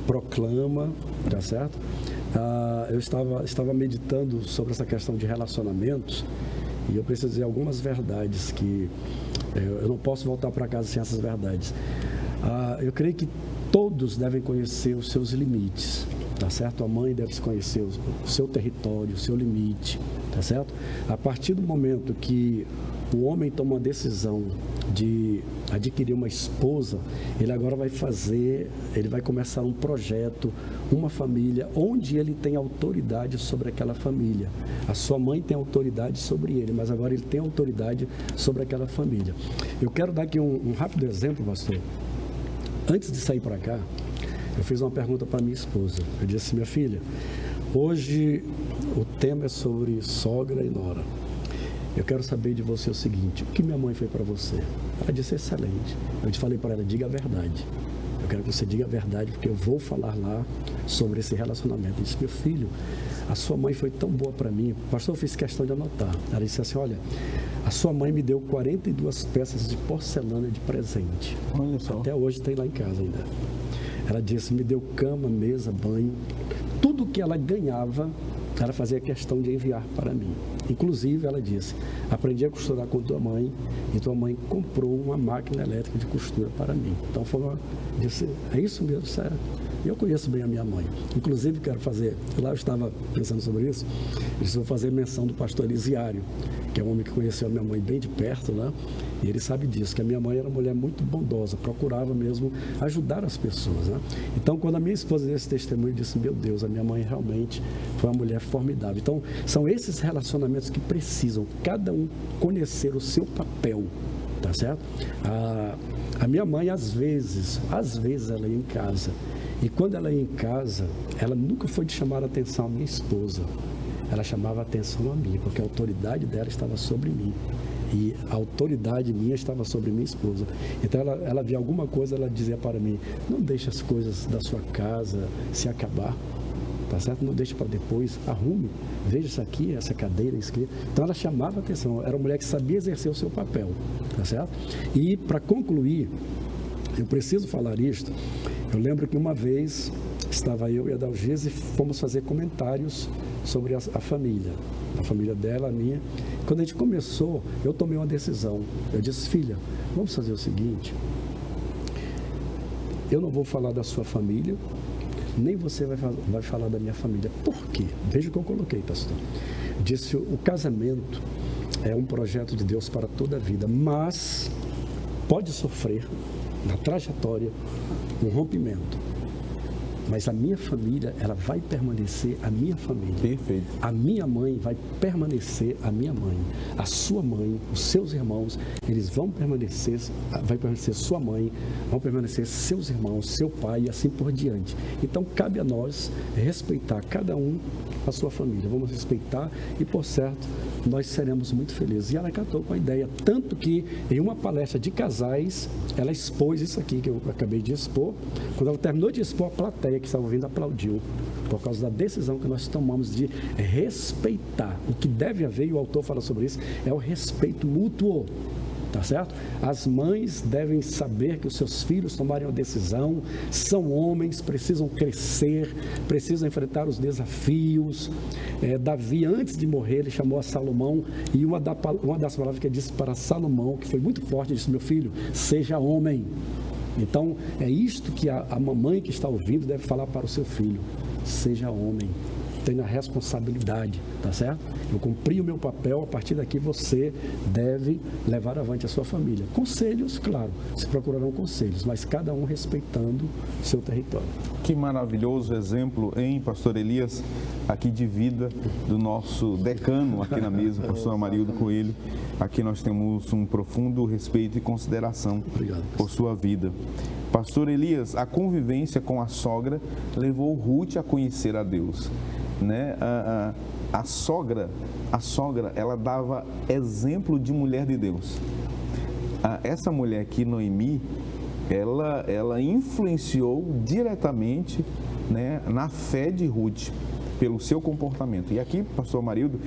proclama, tá certo? Eu estava meditando sobre essa questão de relacionamentos e eu preciso dizer algumas verdades que eu não posso voltar para casa sem essas verdades. Eu creio que todos devem conhecer os seus limites, tá certo? A mãe deve conhecer o seu território, o seu limite, tá certo? A partir do momento que o homem toma uma decisão de adquirir uma esposa, ele agora ele vai começar um projeto, uma família, onde ele tem autoridade sobre aquela família. A sua mãe tem autoridade sobre ele, mas agora ele tem autoridade sobre aquela família. Eu quero dar aqui um rápido exemplo, pastor. Antes de sair para cá, eu fiz uma pergunta para minha esposa. Eu disse assim: minha filha, hoje o tema é sobre sogra e nora. Eu quero saber de você o seguinte: o que minha mãe foi para você? Ela disse: excelente. Eu te falei para ela: diga a verdade. Eu quero que você diga a verdade, porque eu vou falar lá sobre esse relacionamento. Eu disse: meu filho, a sua mãe foi tão boa para mim. Pastor, eu fiz questão de anotar. Ela disse assim: olha, a sua mãe me deu 42 peças de porcelana de presente. Olha só. Até hoje tem lá em casa ainda. Ela disse: me deu cama, mesa, banho. Tudo que ela ganhava, ela fazia questão de enviar para mim. Inclusive, ela disse: aprendi a costurar com tua mãe e tua mãe comprou uma máquina elétrica de costura para mim. Então, disse: é isso mesmo, sério. Eu conheço bem a minha mãe. Inclusive, quero fazer, lá eu estava pensando sobre isso, eu vou fazer menção do pastor Elisiário, que é um homem que conheceu a minha mãe bem de perto, né? E ele sabe disso, que a minha mãe era uma mulher muito bondosa, procurava mesmo ajudar as pessoas, né? Então, quando a minha esposa deu esse testemunho, eu disse: meu Deus, a minha mãe realmente foi uma mulher formidável. Então, são esses relacionamentos que precisam cada um conhecer o seu papel, tá certo? A minha mãe, às vezes ela ia em casa, e quando ela ia em casa, ela nunca foi de chamar a atenção à minha esposa, ela chamava a atenção a mim, porque a autoridade dela estava sobre mim. E a autoridade minha estava sobre minha esposa. Então ela via alguma coisa, ela dizia para mim: não deixe as coisas da sua casa se acabar, tá certo? Não deixe para depois, arrume, veja isso aqui, essa cadeira escrita. Então ela chamava a atenção, era uma mulher que sabia exercer o seu papel, tá certo? E para concluir, eu preciso falar isto. Eu lembro que uma vez estava eu e a Dalgise e fomos fazer comentários sobre a família dela, a minha. Quando a gente começou, eu tomei uma decisão. Eu disse: filha, vamos fazer o seguinte, eu não vou falar da sua família, nem você vai falar da minha família. Por quê? Veja o que eu coloquei, pastor. Eu disse: o casamento é um projeto de Deus para toda a vida, mas pode sofrer na trajetória um rompimento. Mas a minha família, ela vai permanecer a minha família. Perfeito. A minha mãe vai permanecer a minha mãe. A sua mãe, os seus irmãos, eles vão permanecer, vai permanecer sua mãe, vão permanecer seus irmãos, seu pai e assim por diante. Então, cabe a nós respeitar cada um a sua família. Vamos respeitar e, por certo, nós seremos muito felizes. E ela catou com a ideia, tanto que em uma palestra de casais, ela expôs isso aqui que eu acabei de expor. Quando ela terminou de expor, a plateia que estava ouvindo aplaudiu, por causa da decisão que nós tomamos de respeitar. O que deve haver, e o autor fala sobre isso, é o respeito mútuo, tá certo? As mães devem saber que os seus filhos tomarem uma decisão, são homens, precisam crescer, precisam enfrentar os desafios. Davi, antes de morrer, ele chamou a Salomão, e uma das palavras que ele disse para Salomão, que foi muito forte, ele disse: meu filho, seja homem. Então, é isto que a mamãe que está ouvindo deve falar para o seu filho: seja homem, tenha responsabilidade, tá certo? Eu cumpri o meu papel, a partir daqui você deve levar avante a sua família. Conselhos, claro, se procurarão conselhos, mas cada um respeitando o seu território. Que maravilhoso exemplo, hein, pastor Elias, aqui de vida do nosso decano aqui na mesa, pastor Amarildo Coelho. Aqui nós temos um profundo respeito e consideração por sua vida. Pastor Elias, a convivência com a sogra levou Ruth a conhecer a Deus, né? A sogra, ela dava exemplo de mulher de Deus. Essa mulher aqui, Noemi, ela influenciou diretamente, né, na fé de Ruth, pelo seu comportamento. E aqui, pastor Amarildo,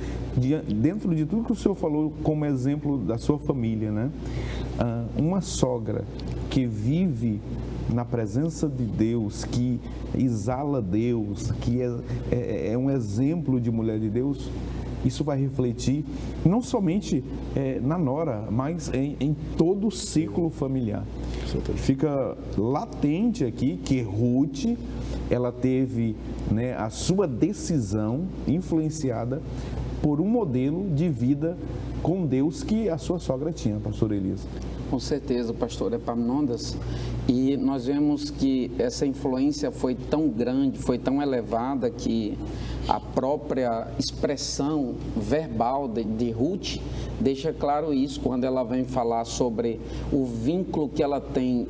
dentro de tudo que o senhor falou como exemplo da sua família, né? Uma sogra que vive na presença de Deus, que exala Deus, que é um exemplo de mulher de Deus, isso vai refletir não somente na nora, mas em todo o ciclo familiar. Fica latente aqui que Ruth, ela teve, né, a sua decisão influenciada por um modelo de vida com Deus que a sua sogra tinha, pastor Elias. Com certeza, pastor Epaminondas. E nós vemos que essa influência foi tão grande, foi tão elevada, que a própria expressão verbal de Ruth deixa claro isso, quando ela vem falar sobre o vínculo que ela tem,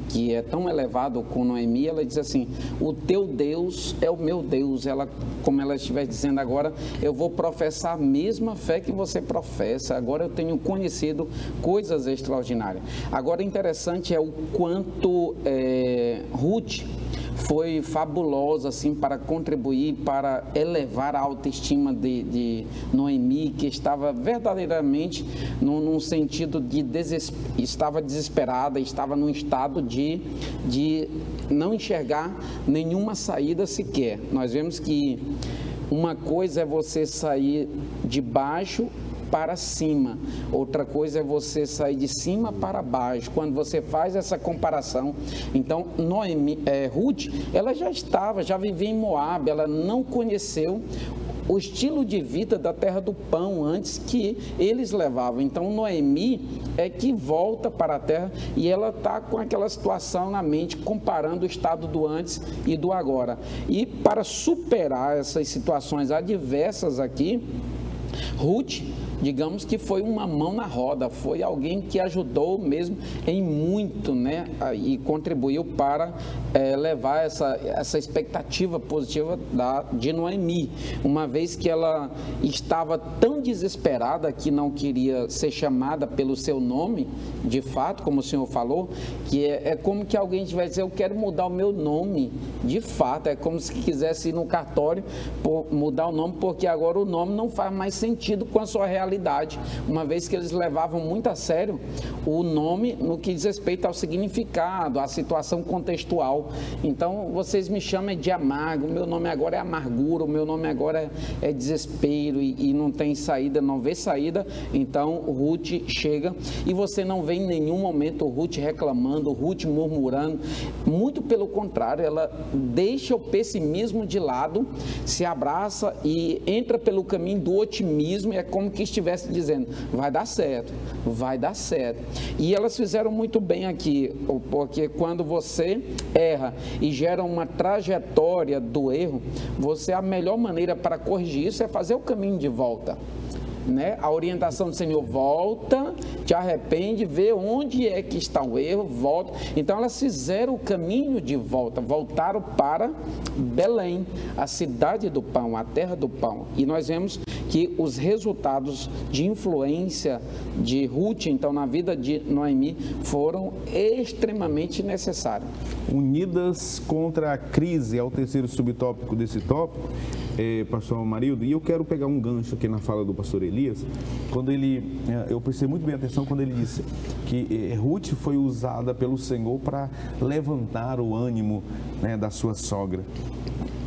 que é tão elevado com Noemi. Ela diz assim: o teu Deus é o meu Deus. Ela, como ela estiver dizendo agora, eu vou professar a mesma fé que você professa, agora eu tenho conhecido coisas extraordinárias. Agora, interessante é o quanto Ruth foi fabulosa assim, para contribuir, para elevar a autoestima de Noemi, que estava verdadeiramente num sentido de estava desesperada, estava num estado de não enxergar nenhuma saída sequer. Nós vemos que uma coisa é você sair de baixo para cima, outra coisa é você sair de cima para baixo. Quando você faz essa comparação, então Ruth, ela já vivia em Moabe, ela não conheceu o estilo de vida da terra do pão antes que eles levavam. Então Noemi é que volta para a terra e ela está com aquela situação na mente, comparando o estado do antes e do agora. E para superar essas situações adversas aqui, Ruth, digamos que foi uma mão na roda, foi alguém que ajudou mesmo em muito, né? E contribuiu para levar essa expectativa positiva de Noemi, uma vez que ela estava tão desesperada que não queria ser chamada pelo seu nome, de fato, como o senhor falou, que é como que alguém vai dizer: eu quero mudar o meu nome, de fato, é como se quisesse ir no cartório mudar o nome, porque agora o nome não faz mais sentido com a sua realidade, uma vez que eles levavam muito a sério o nome no que diz respeito ao significado, à situação contextual. Então, vocês me chamam de amargo, o meu nome agora é amargura, o meu nome agora é desespero e não tem saída, não vê saída. Então, Ruth chega e você não vê em nenhum momento Ruth reclamando, Ruth murmurando, muito pelo contrário, ela deixa o pessimismo de lado, se abraça e entra pelo caminho do otimismo, é como que estivesse dizendo: vai dar certo, vai dar certo. E elas fizeram muito bem aqui, porque quando você erra e gera uma trajetória do erro, a melhor maneira para corrigir isso é fazer o caminho de volta. Né? A orientação do Senhor: volta, te arrepende, vê onde é que está o erro, volta. Então elas fizeram o caminho de volta, voltaram para Belém, a cidade do pão, a terra do pão. E nós vemos que os resultados de influência de Ruth, então, na vida de Noemi, foram extremamente necessários. Unidas contra a crise, é o terceiro subtópico desse tópico, pastor Amarildo, e eu quero pegar um gancho aqui na fala do pastor Elias, quando eu prestei muito bem atenção quando ele disse que Ruth foi usada pelo Senhor para levantar o ânimo, né, da sua sogra.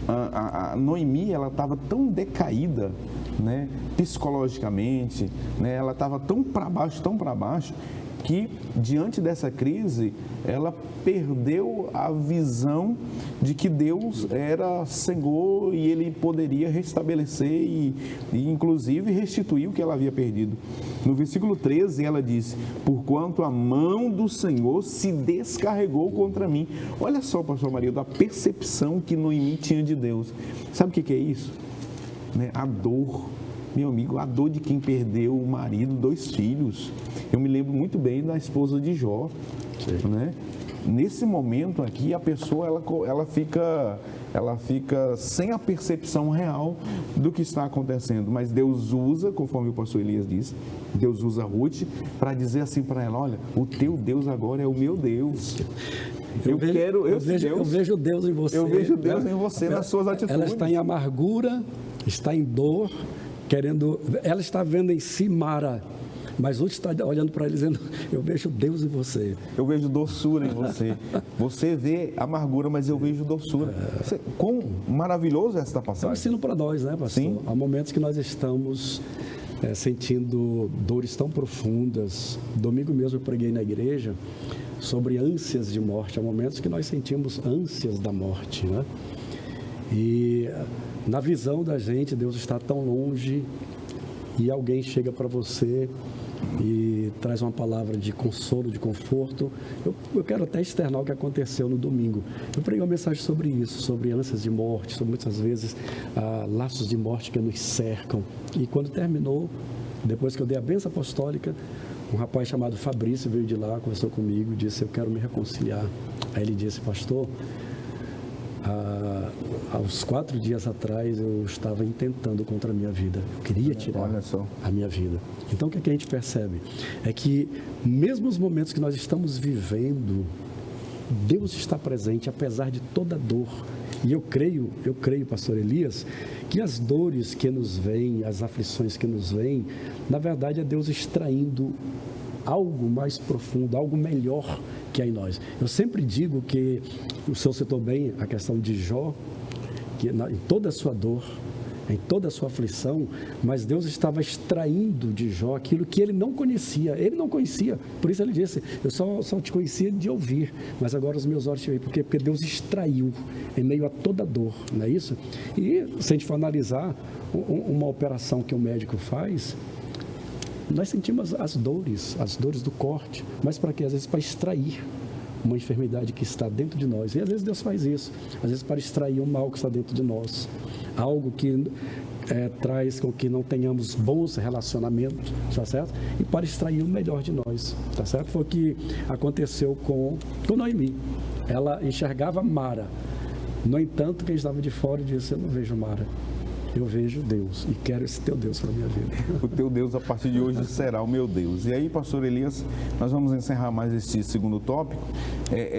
A Noemi, ela estava tão decaída, né, psicologicamente, né, ela estava tão para baixo, que diante dessa crise, ela perdeu a visão de que Deus era Senhor e Ele poderia restabelecer e inclusive restituir o que ela havia perdido. No versículo 13, ela disse: porquanto a mão do Senhor se descarregou contra mim. Olha só, pastor Marido, a percepção que Noemi tinha de Deus. Sabe o que é isso? Né? A dor. Meu amigo, a dor de quem perdeu o marido, 2 filhos. Eu me lembro muito bem da esposa de Jó, né? Nesse momento aqui, a pessoa ela fica sem a percepção real do que está acontecendo. Mas Deus usa, conforme o pastor Elias disse, Deus usa Ruth para dizer assim para ela: olha, o teu Deus agora é o meu Deus. Eu vejo Deus em você. Eu vejo Deus em você, nas suas atitudes. Ela está em amargura, está em dor, ela está vendo em si Mara, Mas hoje está olhando para ele dizendo, eu vejo Deus em você. Eu vejo doçura em você. Você vê amargura, mas eu vejo doçura. Quão maravilhoso é esta É um passagem. ensino para nós, né, pastor? Sim. Há momentos que nós estamos sentindo dores tão profundas. Domingo mesmo eu preguei na igreja sobre ânsias de morte. Há momentos que nós sentimos ânsias da morte, né? E na visão da gente, Deus está tão longe e alguém chega para você e traz uma palavra de consolo, de conforto. Eu quero até externar o que aconteceu no domingo. Eu preguei uma mensagem sobre isso, sobre ânsias de morte, sobre muitas vezes laços de morte que nos cercam. E quando terminou, depois que eu dei a bênção apostólica, um rapaz chamado Fabrício veio de lá, conversou comigo e disse, eu quero me reconciliar. Aí ele disse, pastor, aos 4 dias atrás eu estava intentando contra a minha vida. Eu queria tirar a minha vida. Então o que a gente percebe? É que mesmo os momentos que nós estamos vivendo, Deus está presente, apesar de toda dor. E eu creio, pastor Elias, que as dores que nos vêm, as aflições que nos vêm, na verdade é Deus extraindo algo mais profundo, algo melhor que há em nós. Eu sempre digo que, o senhor citou bem a questão de Jó, que em toda a sua dor, em toda a sua aflição, mas Deus estava extraindo de Jó aquilo que ele não conhecia. Ele não conhecia, por isso ele disse, eu só te conhecia de ouvir, mas agora os meus olhos te veem. Por quê? Porque Deus extraiu em meio a toda dor, não é isso? E se a gente for analisar uma operação que o médico faz, nós sentimos as dores do corte, mas para quê? Às vezes para extrair uma enfermidade que está dentro de nós. E às vezes Deus faz isso, às vezes para extrair um mal que está dentro de nós. Algo que traz com que não tenhamos bons relacionamentos, tá certo? E para extrair o melhor de nós, tá certo? Foi o que aconteceu com Noemi. Ela enxergava Mara. No entanto, quem estava de fora disse, eu não vejo Mara. Eu vejo Deus e quero esse teu Deus para a minha vida. O teu Deus a partir de hoje será o meu Deus. E aí, pastor Elias, nós vamos encerrar mais este segundo tópico,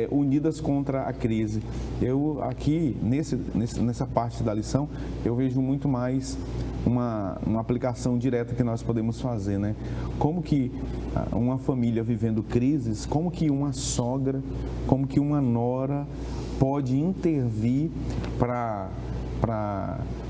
unidas contra a crise. Eu aqui, nessa parte da lição, eu vejo muito mais uma aplicação direta que nós podemos fazer, né? Como que uma família vivendo crises, como que uma sogra, como que uma nora pode intervir para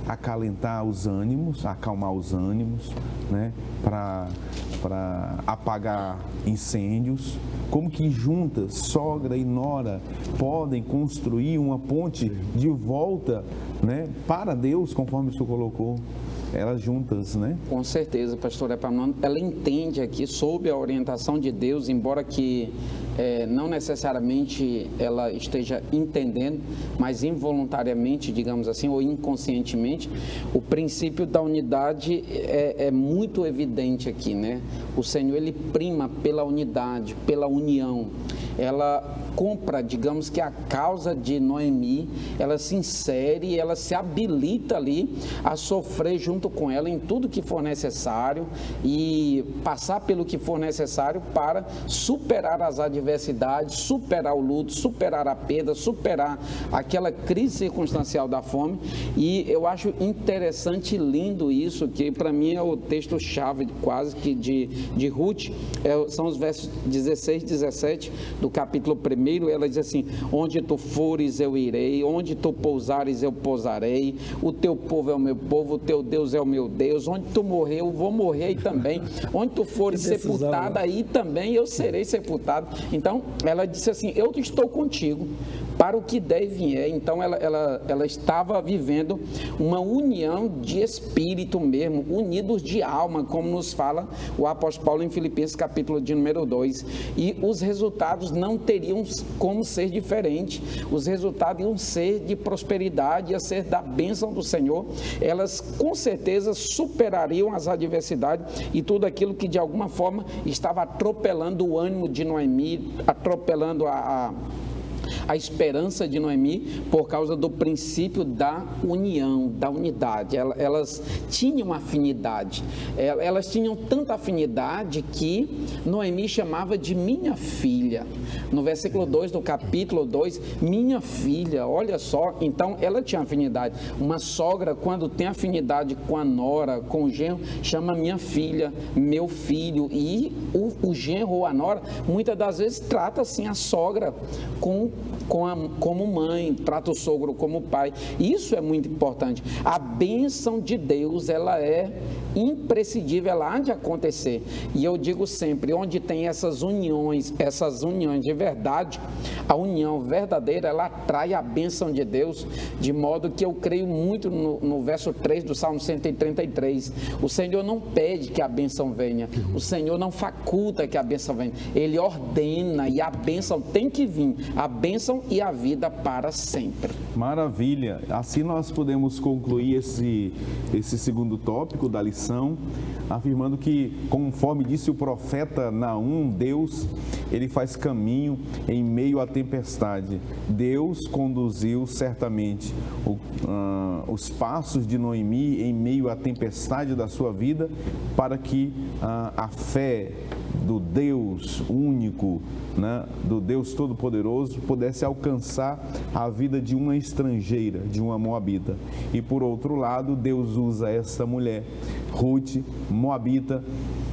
acalentar os ânimos, acalmar os ânimos, né? Para apagar incêndios. Como que juntas, sogra e nora, podem construir uma ponte de volta, né, para Deus, conforme o senhor colocou, elas juntas, né? Com certeza, pastor Epaminondas, ela entende aqui, sob a orientação de Deus, embora que não necessariamente ela esteja entendendo, mas involuntariamente, digamos assim, ou inconscientemente, o princípio da unidade é muito evidente aqui, né? O Senhor, Ele prima pela unidade, pela união. Ela compra, digamos que a causa de Noemi, ela se insere, ela se habilita ali a sofrer junto com ela em tudo que for necessário e passar pelo que for necessário para superar as adversidades, superar o luto, superar a perda, superar aquela crise circunstancial da fome. E eu acho interessante e lindo isso, que para mim é o texto-chave quase que de Ruth, são os versos 16 e 17 do capítulo 1. Ela diz assim, onde tu fores eu irei, onde tu pousares eu pousarei, o teu povo é o meu povo, o teu Deus é o meu Deus, onde tu morrer eu vou morrer aí também, onde tu fores sepultada aí também eu serei sepultado. Então ela disse assim, eu estou contigo para o que der e vier. Então ela estava vivendo uma união de espírito mesmo, unidos de alma, como nos fala o apóstolo Paulo em Filipenses capítulo de número 2, e os resultados não teriam como ser diferente, os resultados iam ser de prosperidade, ia ser da bênção do Senhor. Elas com certeza superariam as adversidades e tudo aquilo que de alguma forma estava atropelando o ânimo de Noemi, atropelando a a esperança de Noemi por causa do princípio da união, da unidade. Elas tinham afinidade. Elas tinham tanta afinidade que Noemi chamava de minha filha. No versículo 2 do capítulo 2, minha filha, olha só, então ela tinha afinidade. Uma sogra, quando tem afinidade com a nora, com o genro, chama minha filha, meu filho, e o genro ou a nora, muitas das vezes trata assim a sogra como mãe, trata o sogro como pai. Isso é muito importante. A bênção de Deus, ela é imprescindível, ela há de acontecer. E eu digo sempre, onde tem essas uniões de verdade, a união verdadeira, ela atrai a bênção de Deus, de modo que eu creio muito no verso 3 do Salmo 133. O Senhor não pede que a bênção venha, o Senhor não faculta que a bênção venha, Ele ordena, e a bênção tem que vir, a bênção e a vida para sempre. Maravilha! Assim nós podemos concluir esse segundo tópico da lição, afirmando que, conforme disse o profeta Naum, Deus, ele faz caminho em meio à tempestade. Deus conduziu certamente os passos de Noemi em meio à tempestade da sua vida, para que a fé do Deus único, né, do Deus Todo-Poderoso, pudesse alcançar a vida de uma estrangeira, de uma moabita. E por outro lado, Deus usa essa mulher, Ruth, moabita,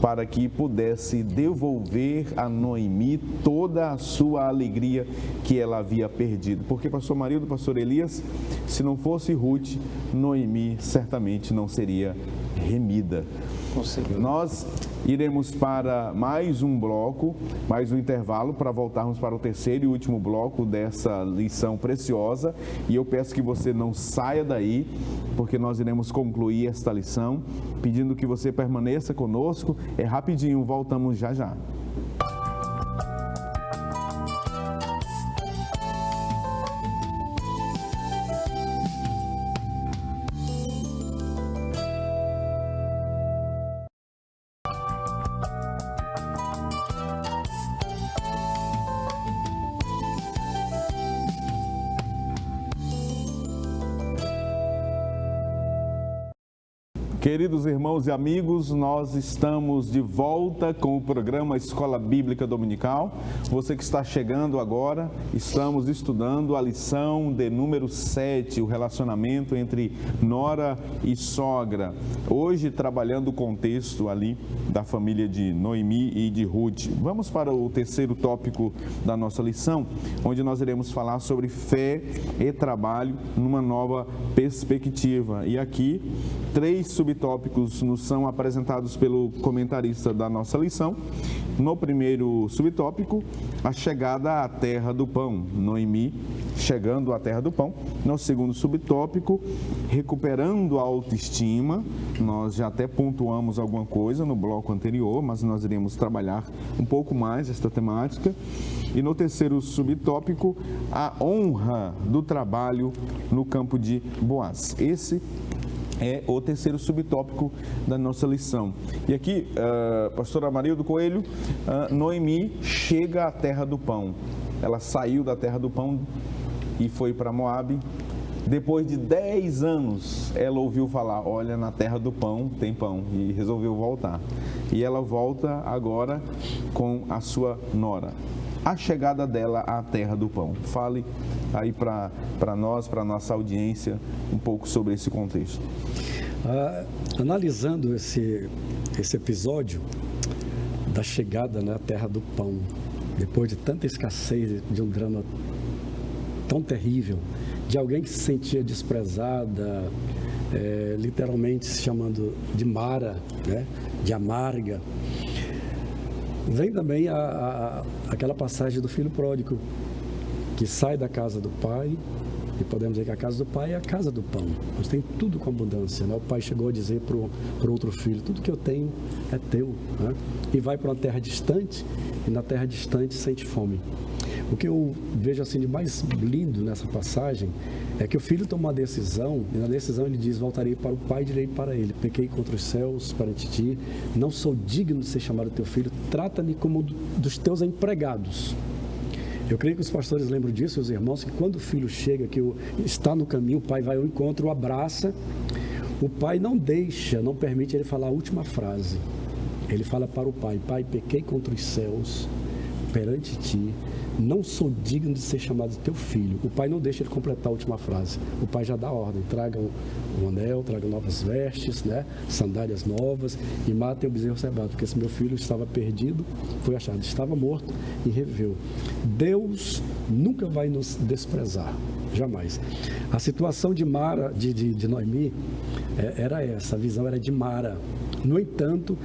para que pudesse devolver a Noemi toda a sua alegria que ela havia perdido. Porque, pastor Marildo, pastor Elias, se não fosse Ruth, Noemi certamente não seria remida. Nós iremos para mais um bloco, mais um intervalo, para voltarmos para o terceiro e último bloco dessa lição preciosa. E eu peço que você não saia daí, porque nós iremos concluir esta lição, pedindo que você permaneça conosco. É rapidinho, voltamos já já. Queridos irmãos e amigos, nós estamos de volta com o programa Escola Bíblica Dominical. Você que está chegando agora, estamos estudando a lição de número 7, o relacionamento entre nora e sogra. Hoje, trabalhando o contexto ali da família de Noemi e de Ruth. Vamos para o terceiro tópico da nossa lição, onde nós iremos falar sobre fé e trabalho numa nova perspectiva. E aqui, 3 subtópicos nos são apresentados pelo comentarista da nossa lição. No primeiro subtópico, a chegada à terra do pão, Noemi chegando à terra do pão. No segundo subtópico, recuperando a autoestima. Nós já até pontuamos alguma coisa no bloco anterior, mas nós iremos trabalhar um pouco mais esta temática. E no terceiro subtópico, a honra do trabalho no campo de Boaz. Esse é o terceiro subtópico da nossa lição. E aqui, pastora Marildo Coelho, Noemi chega à terra do pão. Ela saiu da terra do pão e foi para Moabe. Depois de 10 anos, ela ouviu falar, olha, na terra do pão tem pão, e resolveu voltar. E ela volta agora com a sua nora. A chegada dela à terra do pão. Fale aí para nós, para a nossa audiência, um pouco sobre esse contexto. Analisando esse episódio da chegada na terra do pão, depois de tanta escassez, de um drama tão terrível, de alguém que se sentia desprezada, literalmente se chamando de Mara, né, de amarga, vem também aquela passagem do filho pródigo, que sai da casa do pai, e podemos dizer que a casa do pai é a casa do pão, mas tem tudo com abundância, né? O pai chegou a dizer para o outro filho, tudo que eu tenho é teu, né? E vai para uma terra distante, e na terra distante sente fome. O que eu vejo assim de mais lindo nessa passagem é que o filho toma uma decisão, e na decisão ele diz, voltarei para o pai e direi para ele, pequei contra os céus perante ti, não sou digno de ser chamado teu filho, trata-me como dos teus empregados. Eu creio que os pastores lembram disso, os irmãos, que quando o filho chega, que está no caminho, o pai vai ao encontro, o abraça. O pai não permite ele falar a última frase. Ele fala para o pai: Pai, pequei contra os céus, perante ti, não sou digno de ser chamado teu filho. O pai não deixa ele completar a última frase. O pai já dá a ordem: traga um anel, traga novas vestes, né? Sandálias novas, e matem o bezerro cevado, porque esse meu filho estava perdido, foi achado, estava morto e reviveu. Deus nunca vai nos desprezar, jamais. A situação de Noemi era essa, a visão era de Mara. No entanto,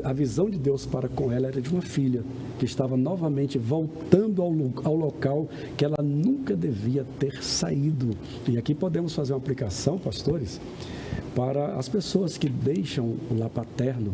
a visão de Deus para com ela era de uma filha que estava novamente voltando ao local que ela nunca devia ter saído. E aqui podemos fazer uma aplicação, pastores, para as pessoas que deixam o lar paterno,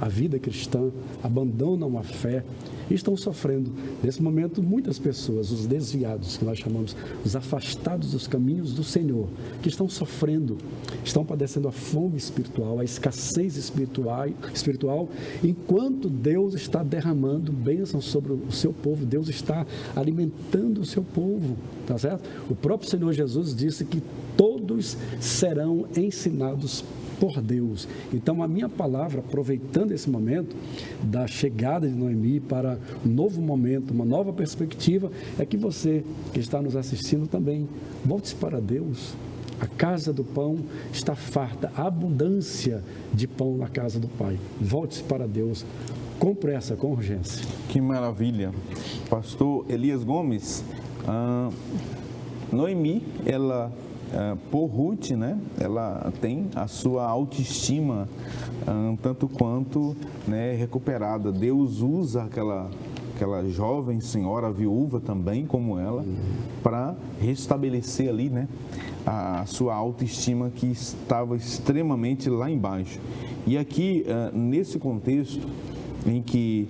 a vida cristã, abandonam a fé e estão sofrendo. Nesse momento, muitas pessoas, os desviados, que nós chamamos, os afastados dos caminhos do Senhor, que estão sofrendo, estão padecendo a fome espiritual, a escassez espiritual, enquanto Deus está derramando bênçãos sobre o seu povo, Deus está alimentando o seu povo, tá certo? O próprio Senhor Jesus disse que todos serão ensinados por Deus. Então, a minha palavra, aproveitando esse momento da chegada de Noemi para um novo momento, uma nova perspectiva, é que você que está nos assistindo também volte-se para Deus. A casa do pão está farta, a abundância de pão na casa do Pai. Volte-se para Deus com pressa, com urgência. Que maravilha. Pastor Elias Gomes, Noemi, ela... por Ruth, né, ela tem a sua autoestima tanto quanto, né, recuperada. Deus usa aquela jovem senhora viúva também, como ela, para restabelecer ali, né, a sua autoestima que estava extremamente lá embaixo. E aqui, nesse contexto em que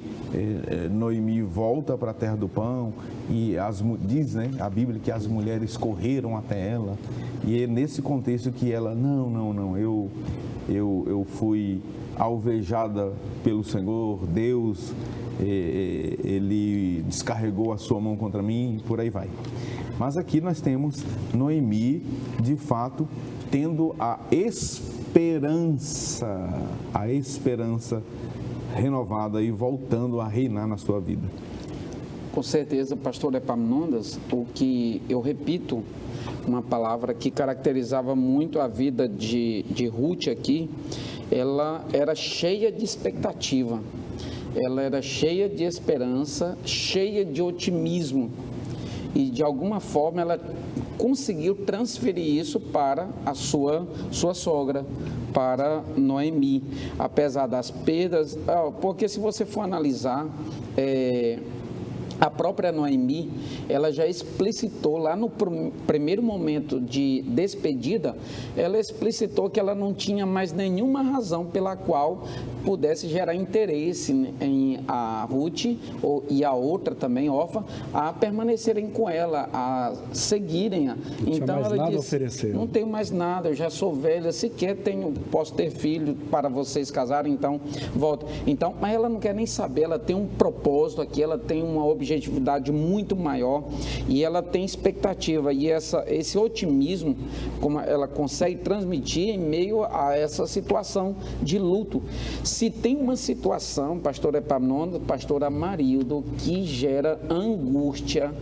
Noemi volta para a terra do pão e diz, né, a Bíblia, que as mulheres correram até ela, e é nesse contexto que ela, não, eu fui alvejada pelo Senhor, Deus, Ele descarregou a sua mão contra mim, e por aí vai. Mas aqui nós temos Noemi, de fato, tendo a esperança renovada e voltando a reinar na sua vida. Com certeza, pastor Epaminondas, o que eu repito, uma palavra que caracterizava muito a vida de Ruth aqui, ela era cheia de expectativa, ela era cheia de esperança, cheia de otimismo, e de alguma forma ela conseguiu transferir isso para a sua sogra, para Noemi, apesar das perdas, porque se você for analisar, a própria Noemi, ela já explicitou lá no primeiro momento de despedida, ela explicitou que ela não tinha mais nenhuma razão pela qual pudesse gerar interesse em a Ruth e a outra também, Orfa, a permanecerem com ela, a seguirem-a. Então ela disse, não tenho mais nada, eu já sou velha, sequer posso ter filho para vocês casarem, então volta. Então, mas ela não quer nem saber, ela tem um propósito aqui, ela tem uma objetividade muito maior e ela tem expectativa, e esse otimismo, como ela consegue transmitir em meio a essa situação de luto. Se tem uma situação, pastor Epaminondas, pastor Amarildo, que gera angústia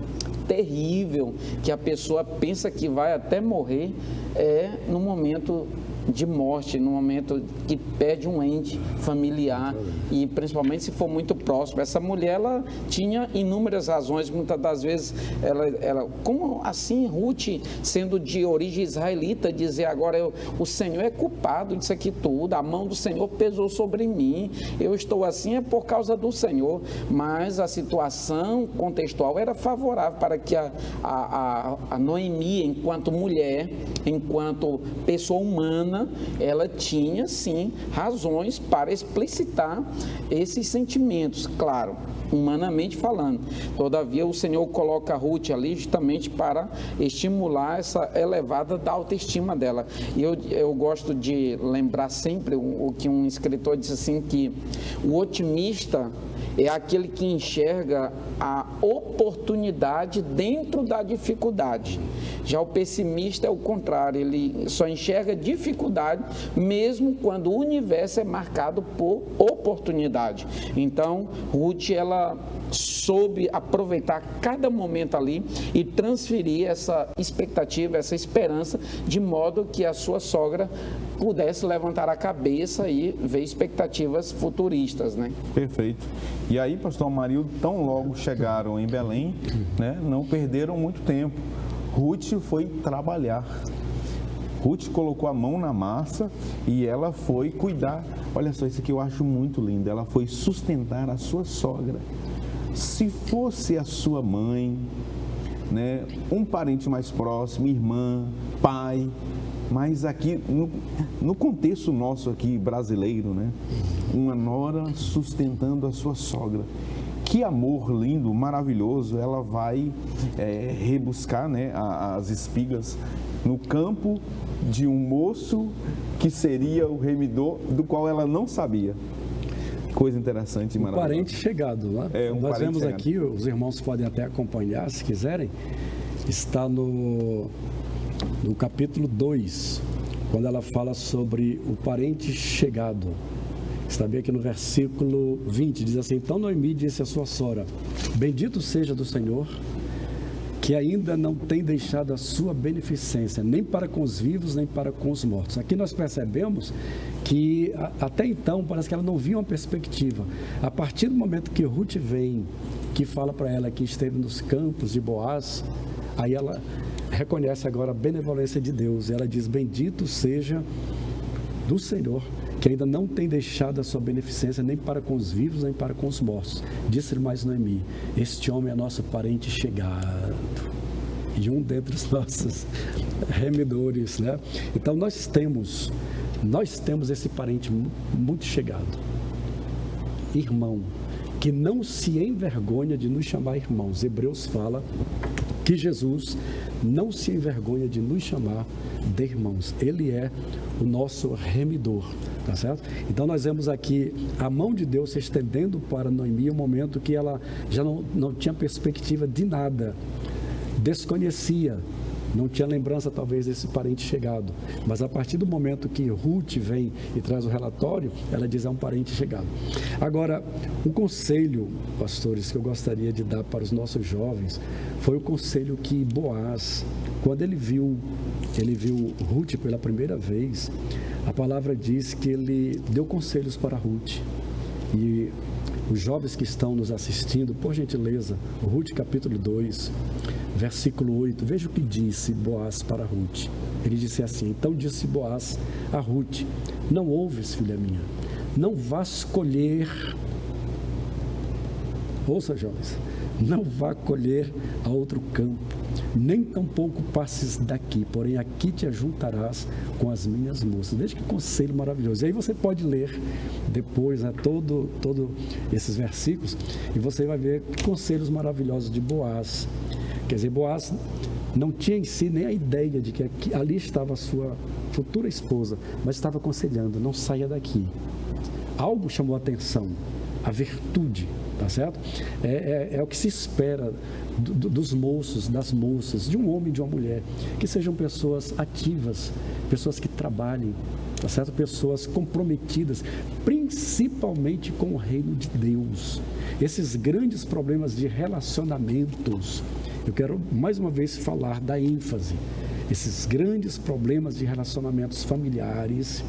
terrível, que a pessoa pensa que vai até morrer, no momento de morte, no momento que perde um ente familiar, e principalmente se for muito próximo. Essa mulher, ela tinha inúmeras razões, muitas das vezes ela como assim Ruth, sendo de origem israelita, dizer agora o Senhor é culpado disso aqui tudo, a mão do Senhor pesou sobre mim, eu estou assim é por causa do Senhor, mas a situação contextual era favorável para que a Noemi, enquanto mulher, enquanto pessoa humana, ela tinha sim razões para explicitar esses sentimentos, claro, humanamente falando. Todavia o Senhor coloca a Ruth ali justamente para estimular essa elevada da autoestima dela. E eu gosto de lembrar sempre o que um escritor disse assim, que o otimista, é aquele que enxerga a oportunidade dentro da dificuldade. Já o pessimista é o contrário, ele só enxerga dificuldade mesmo quando o universo é marcado por oportunidade. Então, Ruth, ela soube aproveitar cada momento ali e transferir essa expectativa, essa esperança, de modo que a sua sogra pudesse levantar a cabeça e ver expectativas futuristas, né? Perfeito. E aí, pastor Amarildo, tão logo chegaram em Belém, né, não perderam muito tempo. Ruth foi trabalhar. Ruth colocou a mão na massa e ela foi cuidar. Olha só, isso aqui eu acho muito lindo. Ela foi sustentar a sua sogra. Se fosse a sua mãe, né, um parente mais próximo, irmã, pai, mas aqui, no contexto nosso aqui brasileiro, né, uma nora sustentando a sua sogra. Que amor lindo, maravilhoso, ela vai rebuscar, né, as espigas no campo de um moço que seria o remidor, do qual ela não sabia. Coisa interessante e maravilhosa. Parente chegado, né? Nós vemos chegado aqui, os irmãos podem até acompanhar, se quiserem, está no capítulo 2, quando ela fala sobre o parente chegado. Está bem aqui no versículo 20, diz assim: então Noemi disse à sua sogra: bendito seja do Senhor, que ainda não tem deixado a sua beneficência, nem para com os vivos, nem para com os mortos. Aqui nós percebemos que até então parece que ela não via uma perspectiva. A partir do momento que Ruth vem, que fala para ela que esteve nos campos de Boaz, aí ela reconhece agora a benevolência de Deus. Ela diz: bendito seja do Senhor, que ainda não tem deixado a sua beneficência nem para com os vivos, nem para com os mortos. Disse-lhe mais Noemi: este homem é nosso parente chegado, e um dentre os nossos remidores, né? Então nós temos esse parente muito chegado, irmão, que não se envergonha de nos chamar irmãos. Hebreus fala que Jesus não se envergonha de nos chamar de irmãos. Ele é o nosso remidor, tá certo? Então nós vemos aqui a mão de Deus se estendendo para Noemi, um momento que ela já não tinha perspectiva de nada, desconhecia, não tinha lembrança talvez desse parente chegado, mas a partir do momento que Ruth vem e traz o relatório, ela diz: é um parente chegado. Agora, um conselho, pastores, que eu gostaria de dar para os nossos jovens, foi o conselho que Boaz, quando ele viu Ruth pela primeira vez, a palavra diz que ele deu conselhos para Ruth. E os jovens que estão nos assistindo, por gentileza, Ruth capítulo 2, versículo 8, veja o que disse Boaz para Ruth. Ele disse assim: então disse Boaz a Ruth: não ouves, filha minha, não vás colher, ouça, jovens, não vá colher a outro campo, nem tampouco passes daqui, porém aqui te ajuntarás com as minhas moças. Veja que conselho maravilhoso. E aí você pode ler depois, né, todo esses versículos, e você vai ver que conselhos maravilhosos de Boaz. Quer dizer, Boaz não tinha em si nem a ideia de que ali estava a sua futura esposa, mas estava aconselhando: não saia daqui. Algo chamou a atenção, a virtude, tá certo? É o que se espera dos moços, das moças, de um homem e de uma mulher, que sejam pessoas ativas, pessoas que trabalhem, tá certo? Pessoas comprometidas, principalmente com o reino de Deus. Esses grandes problemas de relacionamentos, eu quero mais uma vez falar da ênfase. Esses grandes problemas de relacionamentos familiares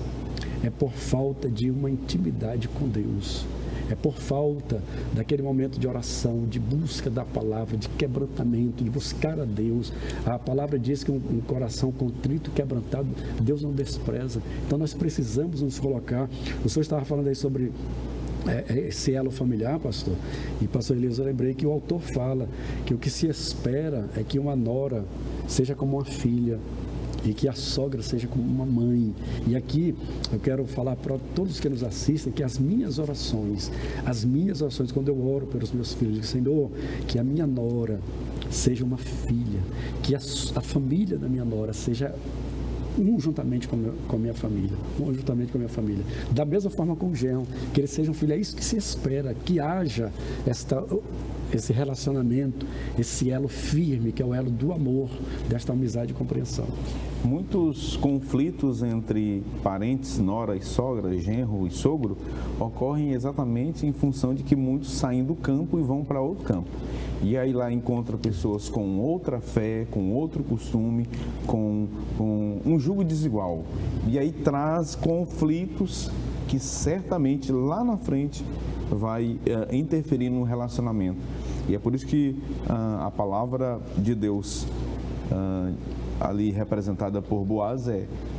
é por falta de uma intimidade com Deus. É por falta daquele momento de oração, de busca da palavra, de quebrantamento, de buscar a Deus. A palavra diz que um coração contrito e quebrantado, Deus não despreza. Então nós precisamos nos colocar. O senhor estava falando aí sobre esse elo familiar, pastor. E pastor Elias, eu lembrei que o autor fala que o que se espera é que uma nora seja como uma filha, e que a sogra seja como uma mãe. E aqui eu quero falar para todos que nos assistem que as minhas orações, quando eu oro pelos meus filhos, eu digo: Senhor, que a minha nora seja uma filha, que a família da minha nora seja juntamente com a minha família, juntamente com a minha família. Da mesma forma com o genro, que eles sejam filhos. É isso que se espera, que haja esse relacionamento, esse elo firme, que é o elo do amor, desta amizade e compreensão. Muitos conflitos entre parentes, nora e sogra, genro e sogro, ocorrem exatamente em função de que muitos saem do campo e vão para outro campo. E aí lá encontra pessoas com outra fé, com outro costume, com um jugo desigual. E aí traz conflitos que certamente lá na frente vai interferir no relacionamento. E é por isso que a palavra de Deus, ali representada por Boaz,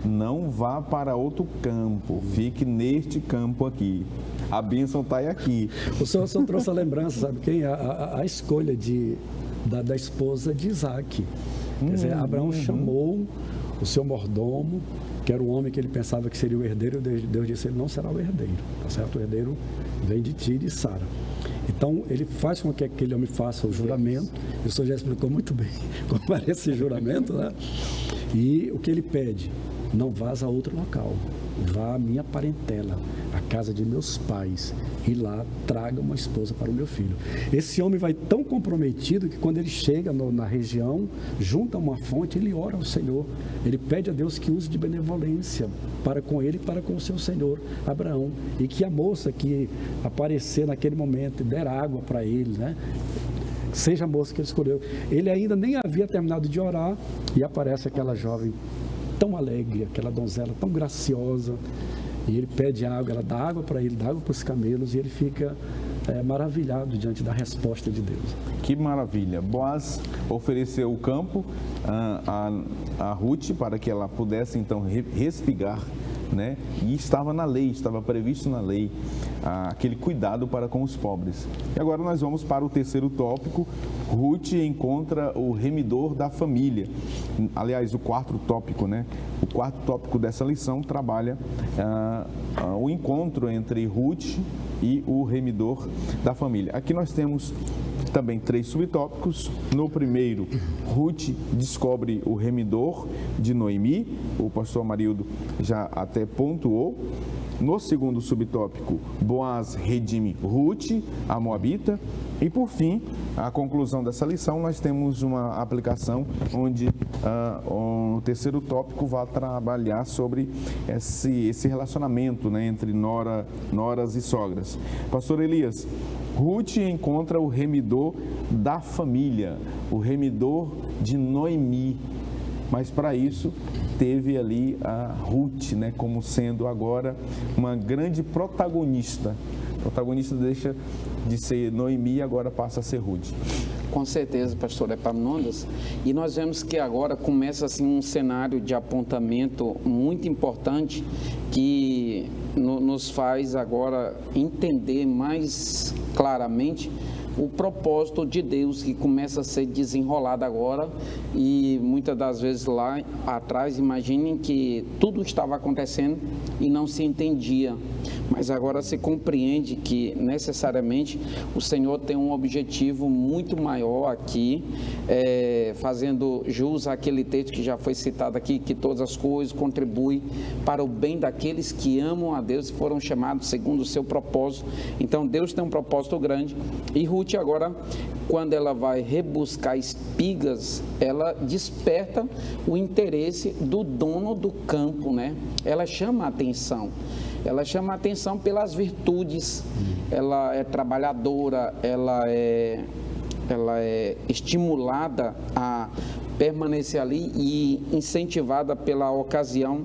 não vá para outro campo, fique neste campo aqui. A bênção está aqui. O senhor trouxe a lembrança, sabe quem? A escolha da esposa de Isaac. Quer dizer, Abraão chamou o seu mordomo, que era o homem que ele pensava que seria o herdeiro, e Deus disse: ele não será o herdeiro, tá certo? O herdeiro vem de ti e de Sara. Então, ele faz com que aquele homem faça o juramento. O senhor já explicou muito bem como era esse juramento, né? E o que ele pede? Não vás a outro local, vá à minha parentela, à casa de meus pais, e lá traga uma esposa para o meu filho. Esse homem vai tão comprometido que quando ele chega na região, junta uma fonte, ele ora ao Senhor. Ele pede a Deus que use de benevolência para com ele e para com o seu senhor, Abraão. E que a moça que aparecer naquele momento e der água para ele, né? Seja a moça que ele escolheu. Ele ainda nem havia terminado de orar e aparece aquela jovem tão alegre, aquela donzela tão graciosa, e ele pede água, ela dá água para ele, dá água para os camelos, e ele fica maravilhado diante da resposta de Deus. Que maravilha! Boaz ofereceu o campo a Ruth para que ela pudesse então respigar, né? E estava na lei, estava previsto na lei aquele cuidado para com os pobres. E agora nós vamos para o terceiro tópico. Ruth encontra o remidor da família. Aliás, o quarto tópico, né? O quarto tópico dessa lição trabalha o encontro entre Ruth e o remidor da família. Aqui nós temos também 3 subtópicos. No primeiro, Ruth descobre o remidor de Noemi. O pastor Amarildo já até pontuou. No segundo subtópico, Boaz redime Ruth, a moabita. E por fim, a conclusão dessa lição, nós temos uma aplicação onde o terceiro tópico vai trabalhar sobre esse relacionamento, né, entre noras e sogras. Pastor Elias, Ruth encontra o remidor da família, o remidor de Noemi. Mas para isso teve ali a Ruth, né, como sendo agora uma grande protagonista. O protagonista deixa de ser Noemi e agora passa a ser Ruth. Com certeza, pastor Epaminondas. E nós vemos que agora começa assim um cenário de apontamento muito importante que nos faz agora entender mais claramente o propósito de Deus, que começa a ser desenrolado agora. E muitas das vezes lá atrás, imaginem que tudo estava acontecendo e não se entendia, mas agora se compreende que necessariamente o Senhor tem um objetivo muito maior aqui, fazendo jus àquele texto que já foi citado aqui, que todas as coisas contribuem para o bem daqueles que amam a Deus e foram chamados segundo o seu propósito. Então Deus tem um propósito grande. E Ruth agora, quando ela vai rebuscar espigas, ela desperta o interesse do dono do campo, né? Ela chama a atenção. Ela chama a atenção pelas virtudes. Ela é trabalhadora, ela é estimulada a permanecer ali e incentivada pela ocasião.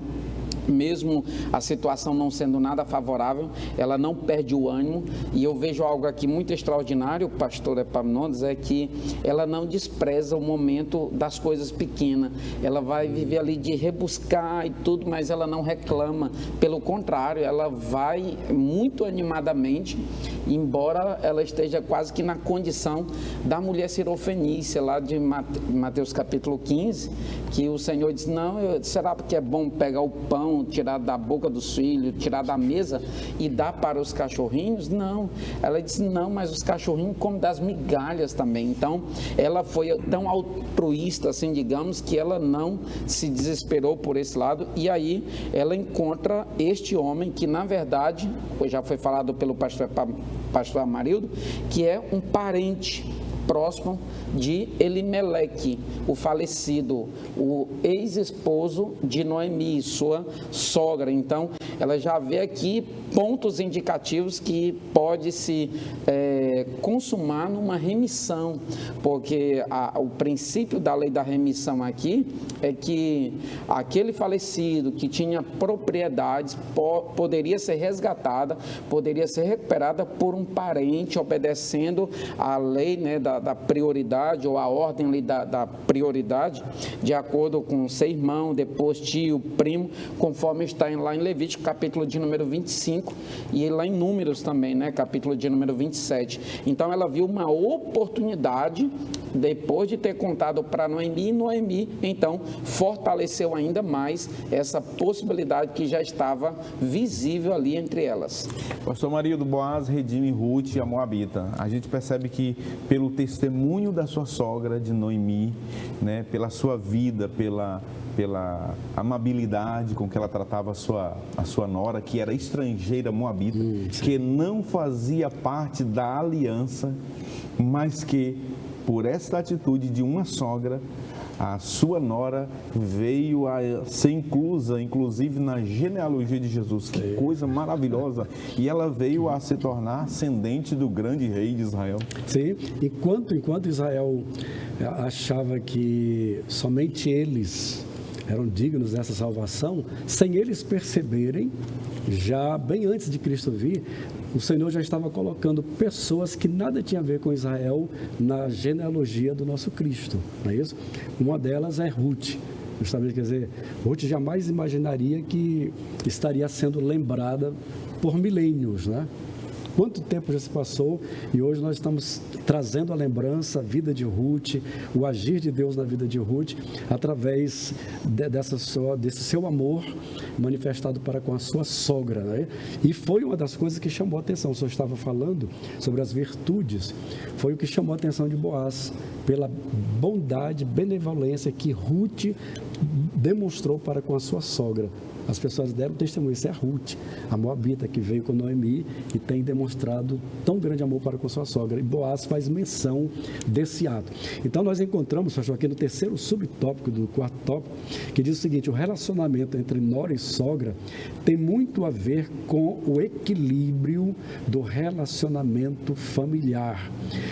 Mesmo a situação não sendo nada favorável, ela não perde o ânimo. E eu vejo algo aqui muito extraordinário, pastor Epaminondas, é que ela não despreza o momento das coisas pequenas. Ela vai viver ali de rebuscar e tudo, mas ela não reclama. Pelo contrário, ela vai muito animadamente, embora ela esteja quase que na condição da mulher sirofenícia, lá de Mateus capítulo 15, que o Senhor diz: não, será que é bom pegar o pão pão, tirar da boca dos filhos, tirar da mesa e dar para os cachorrinhos? Não. Ela disse, não, mas os cachorrinhos comem das migalhas também. Então, ela foi tão altruísta, assim, digamos, que ela não se desesperou por esse lado. E aí, ela encontra este homem que, na verdade, já foi falado pelo pastor Amarildo, que é um parente próximo de Elimeleque, o falecido, o ex-esposo de Noemi, sua sogra. Então, ela já vê aqui pontos indicativos que pode se consumar numa remissão, porque o princípio da lei da remissão aqui é que aquele falecido que tinha propriedades poderia ser resgatada, poderia ser recuperada por um parente, obedecendo à lei, né, da prioridade, ou a ordem ali da prioridade, de acordo com seu irmão, depois tio, primo, conforme está lá em Levítico, capítulo de número 25, e lá em Números também, né, capítulo de número 27. Então ela viu uma oportunidade, depois de ter contado para Noemi, e Noemi então fortaleceu ainda mais essa possibilidade que já estava visível ali entre elas. Pastor Maria do Boaz redime Ruth e a Moabita. A gente percebe que pelo testemunho da sua sogra, de Noemi, né, pela sua vida, pela amabilidade com que ela tratava a sua nora, que era estrangeira moabita, que não fazia parte da aliança, mas que, por esta atitude de uma sogra, a sua nora veio a ser inclusa, inclusive, na genealogia de Jesus. Que coisa maravilhosa! E ela veio a se tornar ascendente do grande rei de Israel. Sim, enquanto Israel achava que somente eles eram dignos dessa salvação, sem eles perceberem, já bem antes de Cristo vir, o Senhor já estava colocando pessoas que nada tinha a ver com Israel na genealogia do nosso Cristo, não é isso? Uma delas é Ruth. Justamente, quer dizer, Ruth jamais imaginaria que estaria sendo lembrada por milênios, né? Quanto tempo já se passou e hoje nós estamos trazendo a lembrança, a vida de Ruth, o agir de Deus na vida de Ruth, através desse seu amor manifestado para com a sua sogra, né? E foi uma das coisas que chamou a atenção. O senhor estava falando sobre as virtudes, foi o que chamou a atenção de Boaz, pela bondade, benevolência que Ruth demonstrou para com a sua sogra. As pessoas deram testemunho, isso é Ruth, a moabita que veio com Noemi e tem demonstrado tão grande amor para com sua sogra. E Boaz faz menção desse ato. Então nós encontramos, pastor, aqui no terceiro subtópico do quarto tópico, que diz o seguinte: o relacionamento entre nora e sogra tem muito a ver com o equilíbrio do relacionamento familiar.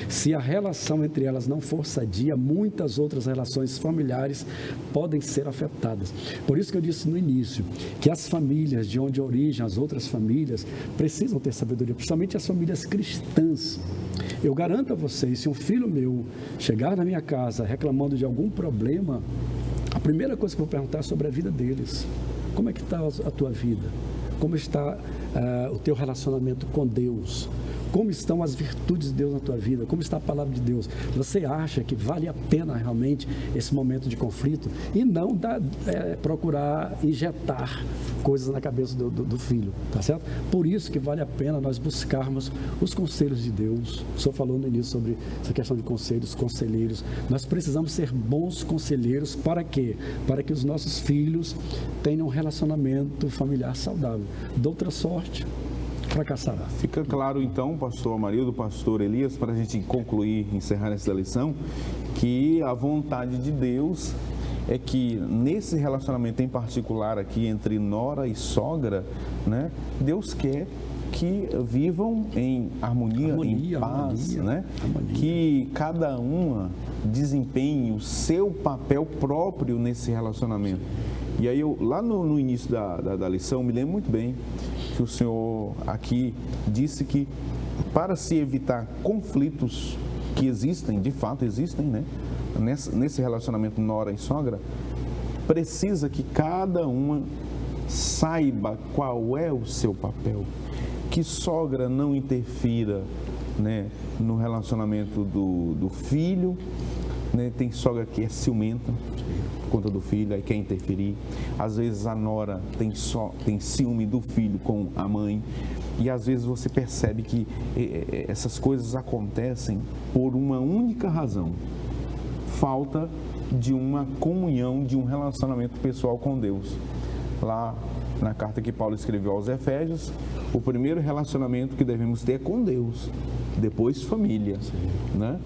Se a relação entre elas não for sadia, muitas outras relações familiares podem ser afetadas. Por isso que eu disse no início, que as famílias de onde origem as outras famílias precisam ter sabedoria, principalmente as famílias cristãs. Eu garanto a vocês, se um filho meu chegar na minha casa reclamando de algum problema, a primeira coisa que eu vou perguntar é sobre a vida deles. Como é que está a tua vida? Como está o teu relacionamento com Deus? Como estão as virtudes de Deus na tua vida? Como está a palavra de Deus? Você acha que vale a pena realmente esse momento de conflito? E não procurar injetar coisas na cabeça do filho, tá certo? Por isso que vale a pena nós buscarmos os conselhos de Deus. O senhor falou no início sobre essa questão de conselheiros. Nós precisamos ser bons conselheiros para quê? Para que os nossos filhos tenham um relacionamento familiar saudável. De outra sorte, fracassará. Fica claro então, pastor Amarildo, pastor Elias, para a gente concluir, encerrar essa lição, que a vontade de Deus é que nesse relacionamento em particular aqui entre nora e sogra, né, Deus quer que vivam em harmonia, em paz, né? Que cada uma desempenhe o seu papel próprio nesse relacionamento. E aí eu, lá no início da lição, me lembro muito bem que o senhor aqui disse que para se evitar conflitos que existem, de fato existem, né? Nesse relacionamento nora e sogra, precisa que cada uma saiba qual é o seu papel. Que sogra não interfira, né, no relacionamento do filho, né? Tem sogra que é ciumenta por conta do filho, aí quer interferir. Às vezes a nora tem ciúme do filho com a mãe. E às vezes você percebe que essas coisas acontecem por uma única razão: falta de uma comunhão, de um relacionamento pessoal com Deus. Lá na carta que Paulo escreveu aos Efésios, o primeiro relacionamento que devemos ter é com Deus, depois família, né?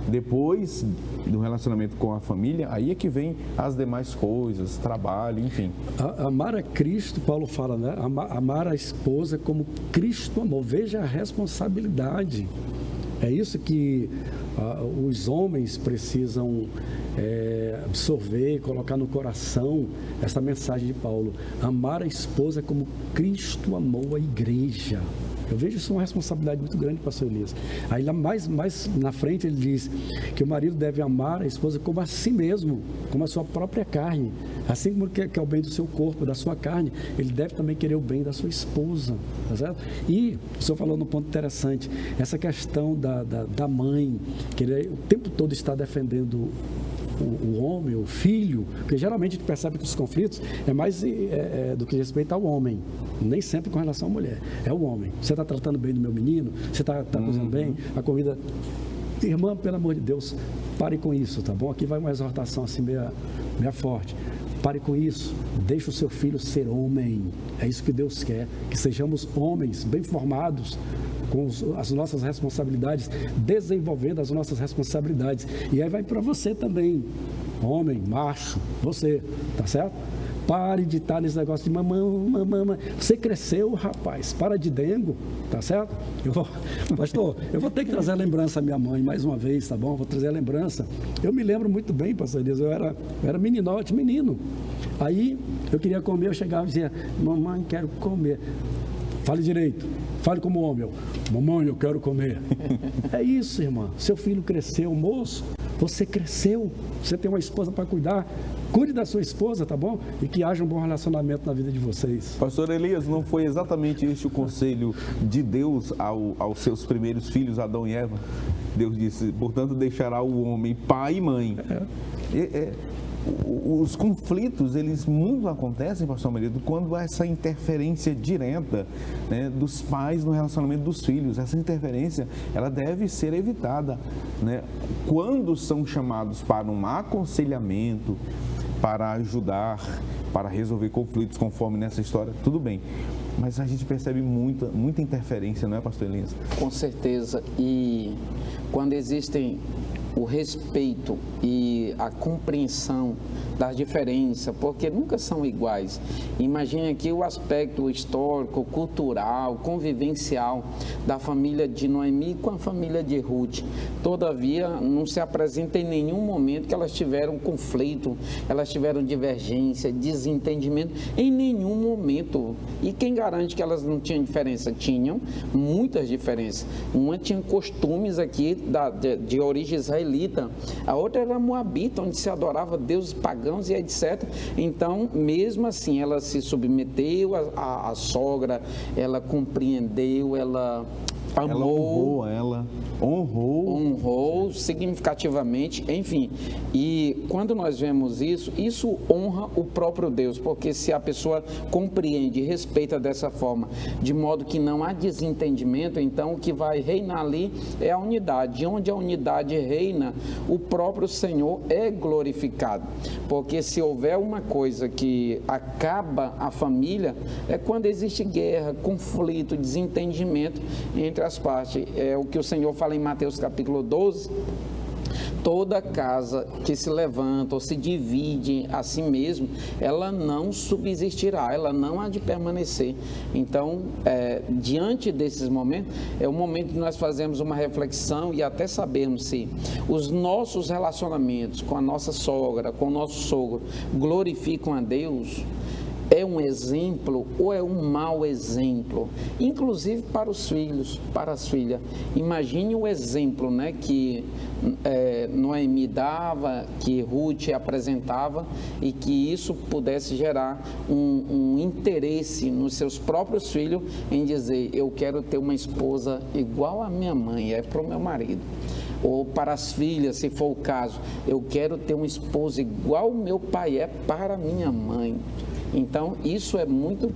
Depois do relacionamento com a família, aí é que vem as demais coisas, trabalho, enfim. Amar a Cristo, Paulo fala, né? Amar a esposa como Cristo amou. Veja a responsabilidade. É isso que os homens precisam absorver, colocar no coração essa mensagem de Paulo. Amar a esposa como Cristo amou a igreja. Eu vejo isso uma responsabilidade muito grande, pastor Elias. Aí lá mais na frente ele diz que o marido deve amar a esposa como a si mesmo, como a sua própria carne. Assim como quer o bem do seu corpo, da sua carne, ele deve também querer o bem da sua esposa, tá certo? E o senhor falou num ponto interessante, essa questão da mãe, que ele o tempo todo está defendendo o homem, o filho, porque geralmente a gente percebe que os conflitos é mais do que respeito ao homem, nem sempre com relação à mulher, é o homem. Você está tratando bem do meu menino? Você está cozinhando bem? A comida... Irmã, pelo amor de Deus, pare com isso, tá bom? Aqui vai uma exortação assim meia forte. Pare com isso, deixe o seu filho ser homem, é isso que Deus quer, que sejamos homens bem formados, com as nossas responsabilidades, desenvolvendo as nossas responsabilidades. E aí vai para você também, homem, macho, você, tá certo? Pare de estar nesse negócio de mamãe. Você cresceu, rapaz, para de dengo, tá certo? Pastor, eu vou ter que trazer a lembrança à minha mãe mais uma vez, tá bom? Vou trazer a lembrança. Eu me lembro muito bem, pastor Elias, eu era menino. Aí eu queria comer, eu chegava e dizia, mamãe, quero comer. Fale direito, fale como homem. Mamãe, eu quero comer. É isso, irmã. Seu filho cresceu, moço, você cresceu, você tem uma esposa para cuidar. Cuide da sua esposa, tá bom? E que haja um bom relacionamento na vida de vocês. Pastor Elias, não foi exatamente este o conselho de Deus aos seus primeiros filhos, Adão e Eva? Deus disse, portanto, deixará o homem pai e mãe. Os conflitos, eles muito acontecem, pastor marido, quando há essa interferência direta, né, dos pais no relacionamento dos filhos. Essa interferência, ela deve ser evitada, né? Quando são chamados para um aconselhamento, para ajudar, para resolver conflitos, conforme nessa história, tudo bem. Mas a gente percebe muita interferência, não é, pastor Elias? Com certeza. E quando existem o respeito e a compreensão das diferenças, porque nunca são iguais. Imagine aqui o aspecto histórico, cultural, convivencial da família de Noemi com a família de Ruth. Todavia, não se apresenta em nenhum momento que elas tiveram conflito, elas tiveram divergência, desentendimento, em nenhum momento. E quem garante que elas não tinham diferença? Tinham muitas diferenças. Uma tinha costumes aqui de origem israelita, a outra era moabita, onde se adorava deuses pagãos e etc. Então, mesmo assim, ela se submeteu à sogra, ela compreendeu, ela amou, ela honrou significativamente, enfim. E quando nós vemos isso honra o próprio Deus, porque se a pessoa compreende e respeita dessa forma, de modo que não há desentendimento, então o que vai reinar ali é a unidade. E onde a unidade reina, o próprio Senhor é glorificado. Porque se houver uma coisa que acaba a família, é quando existe guerra, conflito, desentendimento entre as partes. É o que o Senhor fala em Mateus capítulo 12, toda casa que se levanta ou se divide a si mesmo, ela não subsistirá, ela não há de permanecer. Então, diante desses momentos, é o momento que nós fazemos uma reflexão e até sabermos se os nossos relacionamentos com a nossa sogra, com o nosso sogro, glorificam a Deus. É um exemplo ou é um mau exemplo? Inclusive para os filhos, para as filhas. Imagine o exemplo, né, que Noemi dava, que Ruth apresentava, e que isso pudesse gerar um interesse nos seus próprios filhos em dizer, eu quero ter uma esposa igual à minha mãe, é para o meu marido. ou para as filhas, se for o caso, eu quero ter uma esposa igual meu pai é para minha mãe. Então, isso é muito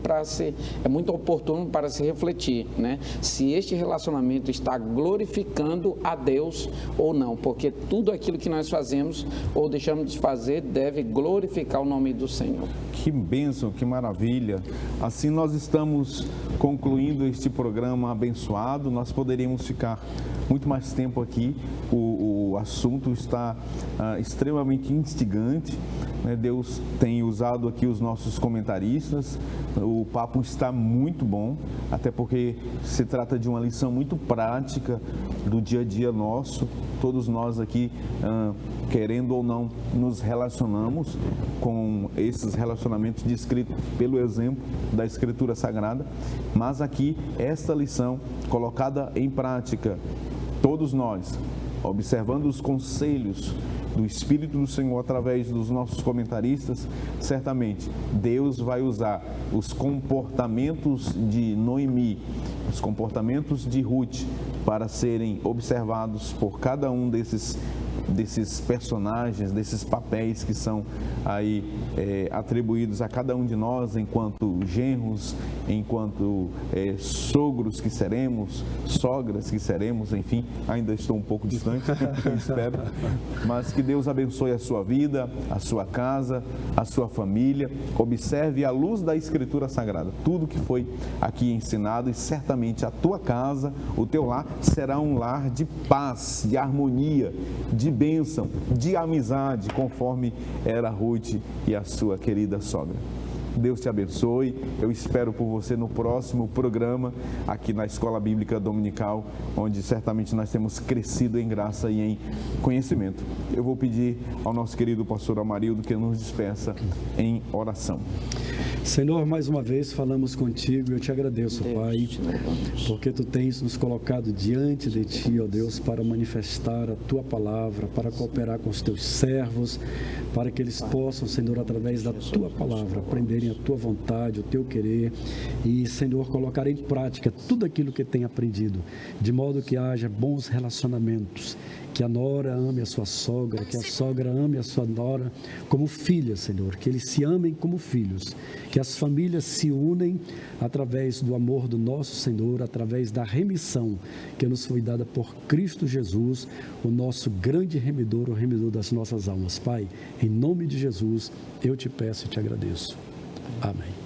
oportuno para se refletir, né? Se este relacionamento está glorificando a Deus ou não, porque tudo aquilo que nós fazemos ou deixamos de fazer deve glorificar o nome do Senhor. Que bênção, que maravilha. Assim nós estamos concluindo este programa abençoado. Nós poderíamos ficar muito mais tempo aqui. O assunto está extremamente instigante, né? Deus tem usado aqui os nossos comentaristas. O papo está muito bom, até porque se trata de uma lição muito prática do dia a dia nosso. Todos nós aqui, querendo ou não, nos relacionamos com esses relacionamentos descritos pelo exemplo da Escritura Sagrada. Mas aqui, esta lição colocada em prática, todos nós, observando os conselhos do Espírito do Senhor através dos nossos comentaristas, certamente Deus vai usar os comportamentos de Noemi, os comportamentos de Ruth, para serem observados por cada um desses personagens, desses papéis que são aí atribuídos a cada um de nós enquanto genros, enquanto sogros que seremos, sogras que seremos, enfim, ainda estou um pouco distante, espero, mas que Deus abençoe a sua vida, a sua casa, a sua família. Observe à luz da Escritura Sagrada tudo que foi aqui ensinado e certamente a tua casa, o teu lar, será um lar de paz, de harmonia, de bênção, de amizade, conforme era Ruth e a sua querida sogra. Deus te abençoe. Eu espero por você no próximo programa aqui na Escola Bíblica Dominical, onde certamente nós temos crescido em graça e em conhecimento. Eu vou pedir ao nosso querido pastor Amarildo que nos despeça em oração. Senhor, mais uma vez falamos contigo e eu te agradeço, Pai, porque tu tens nos colocado diante de ti, ó Deus, para manifestar a tua palavra, para cooperar com os teus servos, para que eles possam, Senhor, através da tua palavra, aprenderem a tua vontade, o teu querer e, Senhor, colocar em prática tudo aquilo que tem aprendido, de modo que haja bons relacionamentos, que a nora ame a sua sogra, que a sogra ame a sua nora como filha, Senhor, que eles se amem como filhos, que as famílias se unem através do amor do nosso Senhor, através da remissão que nos foi dada por Cristo Jesus, o nosso grande remidor, o remidor das nossas almas. Pai, em nome de Jesus, eu te peço e te agradeço. Amém.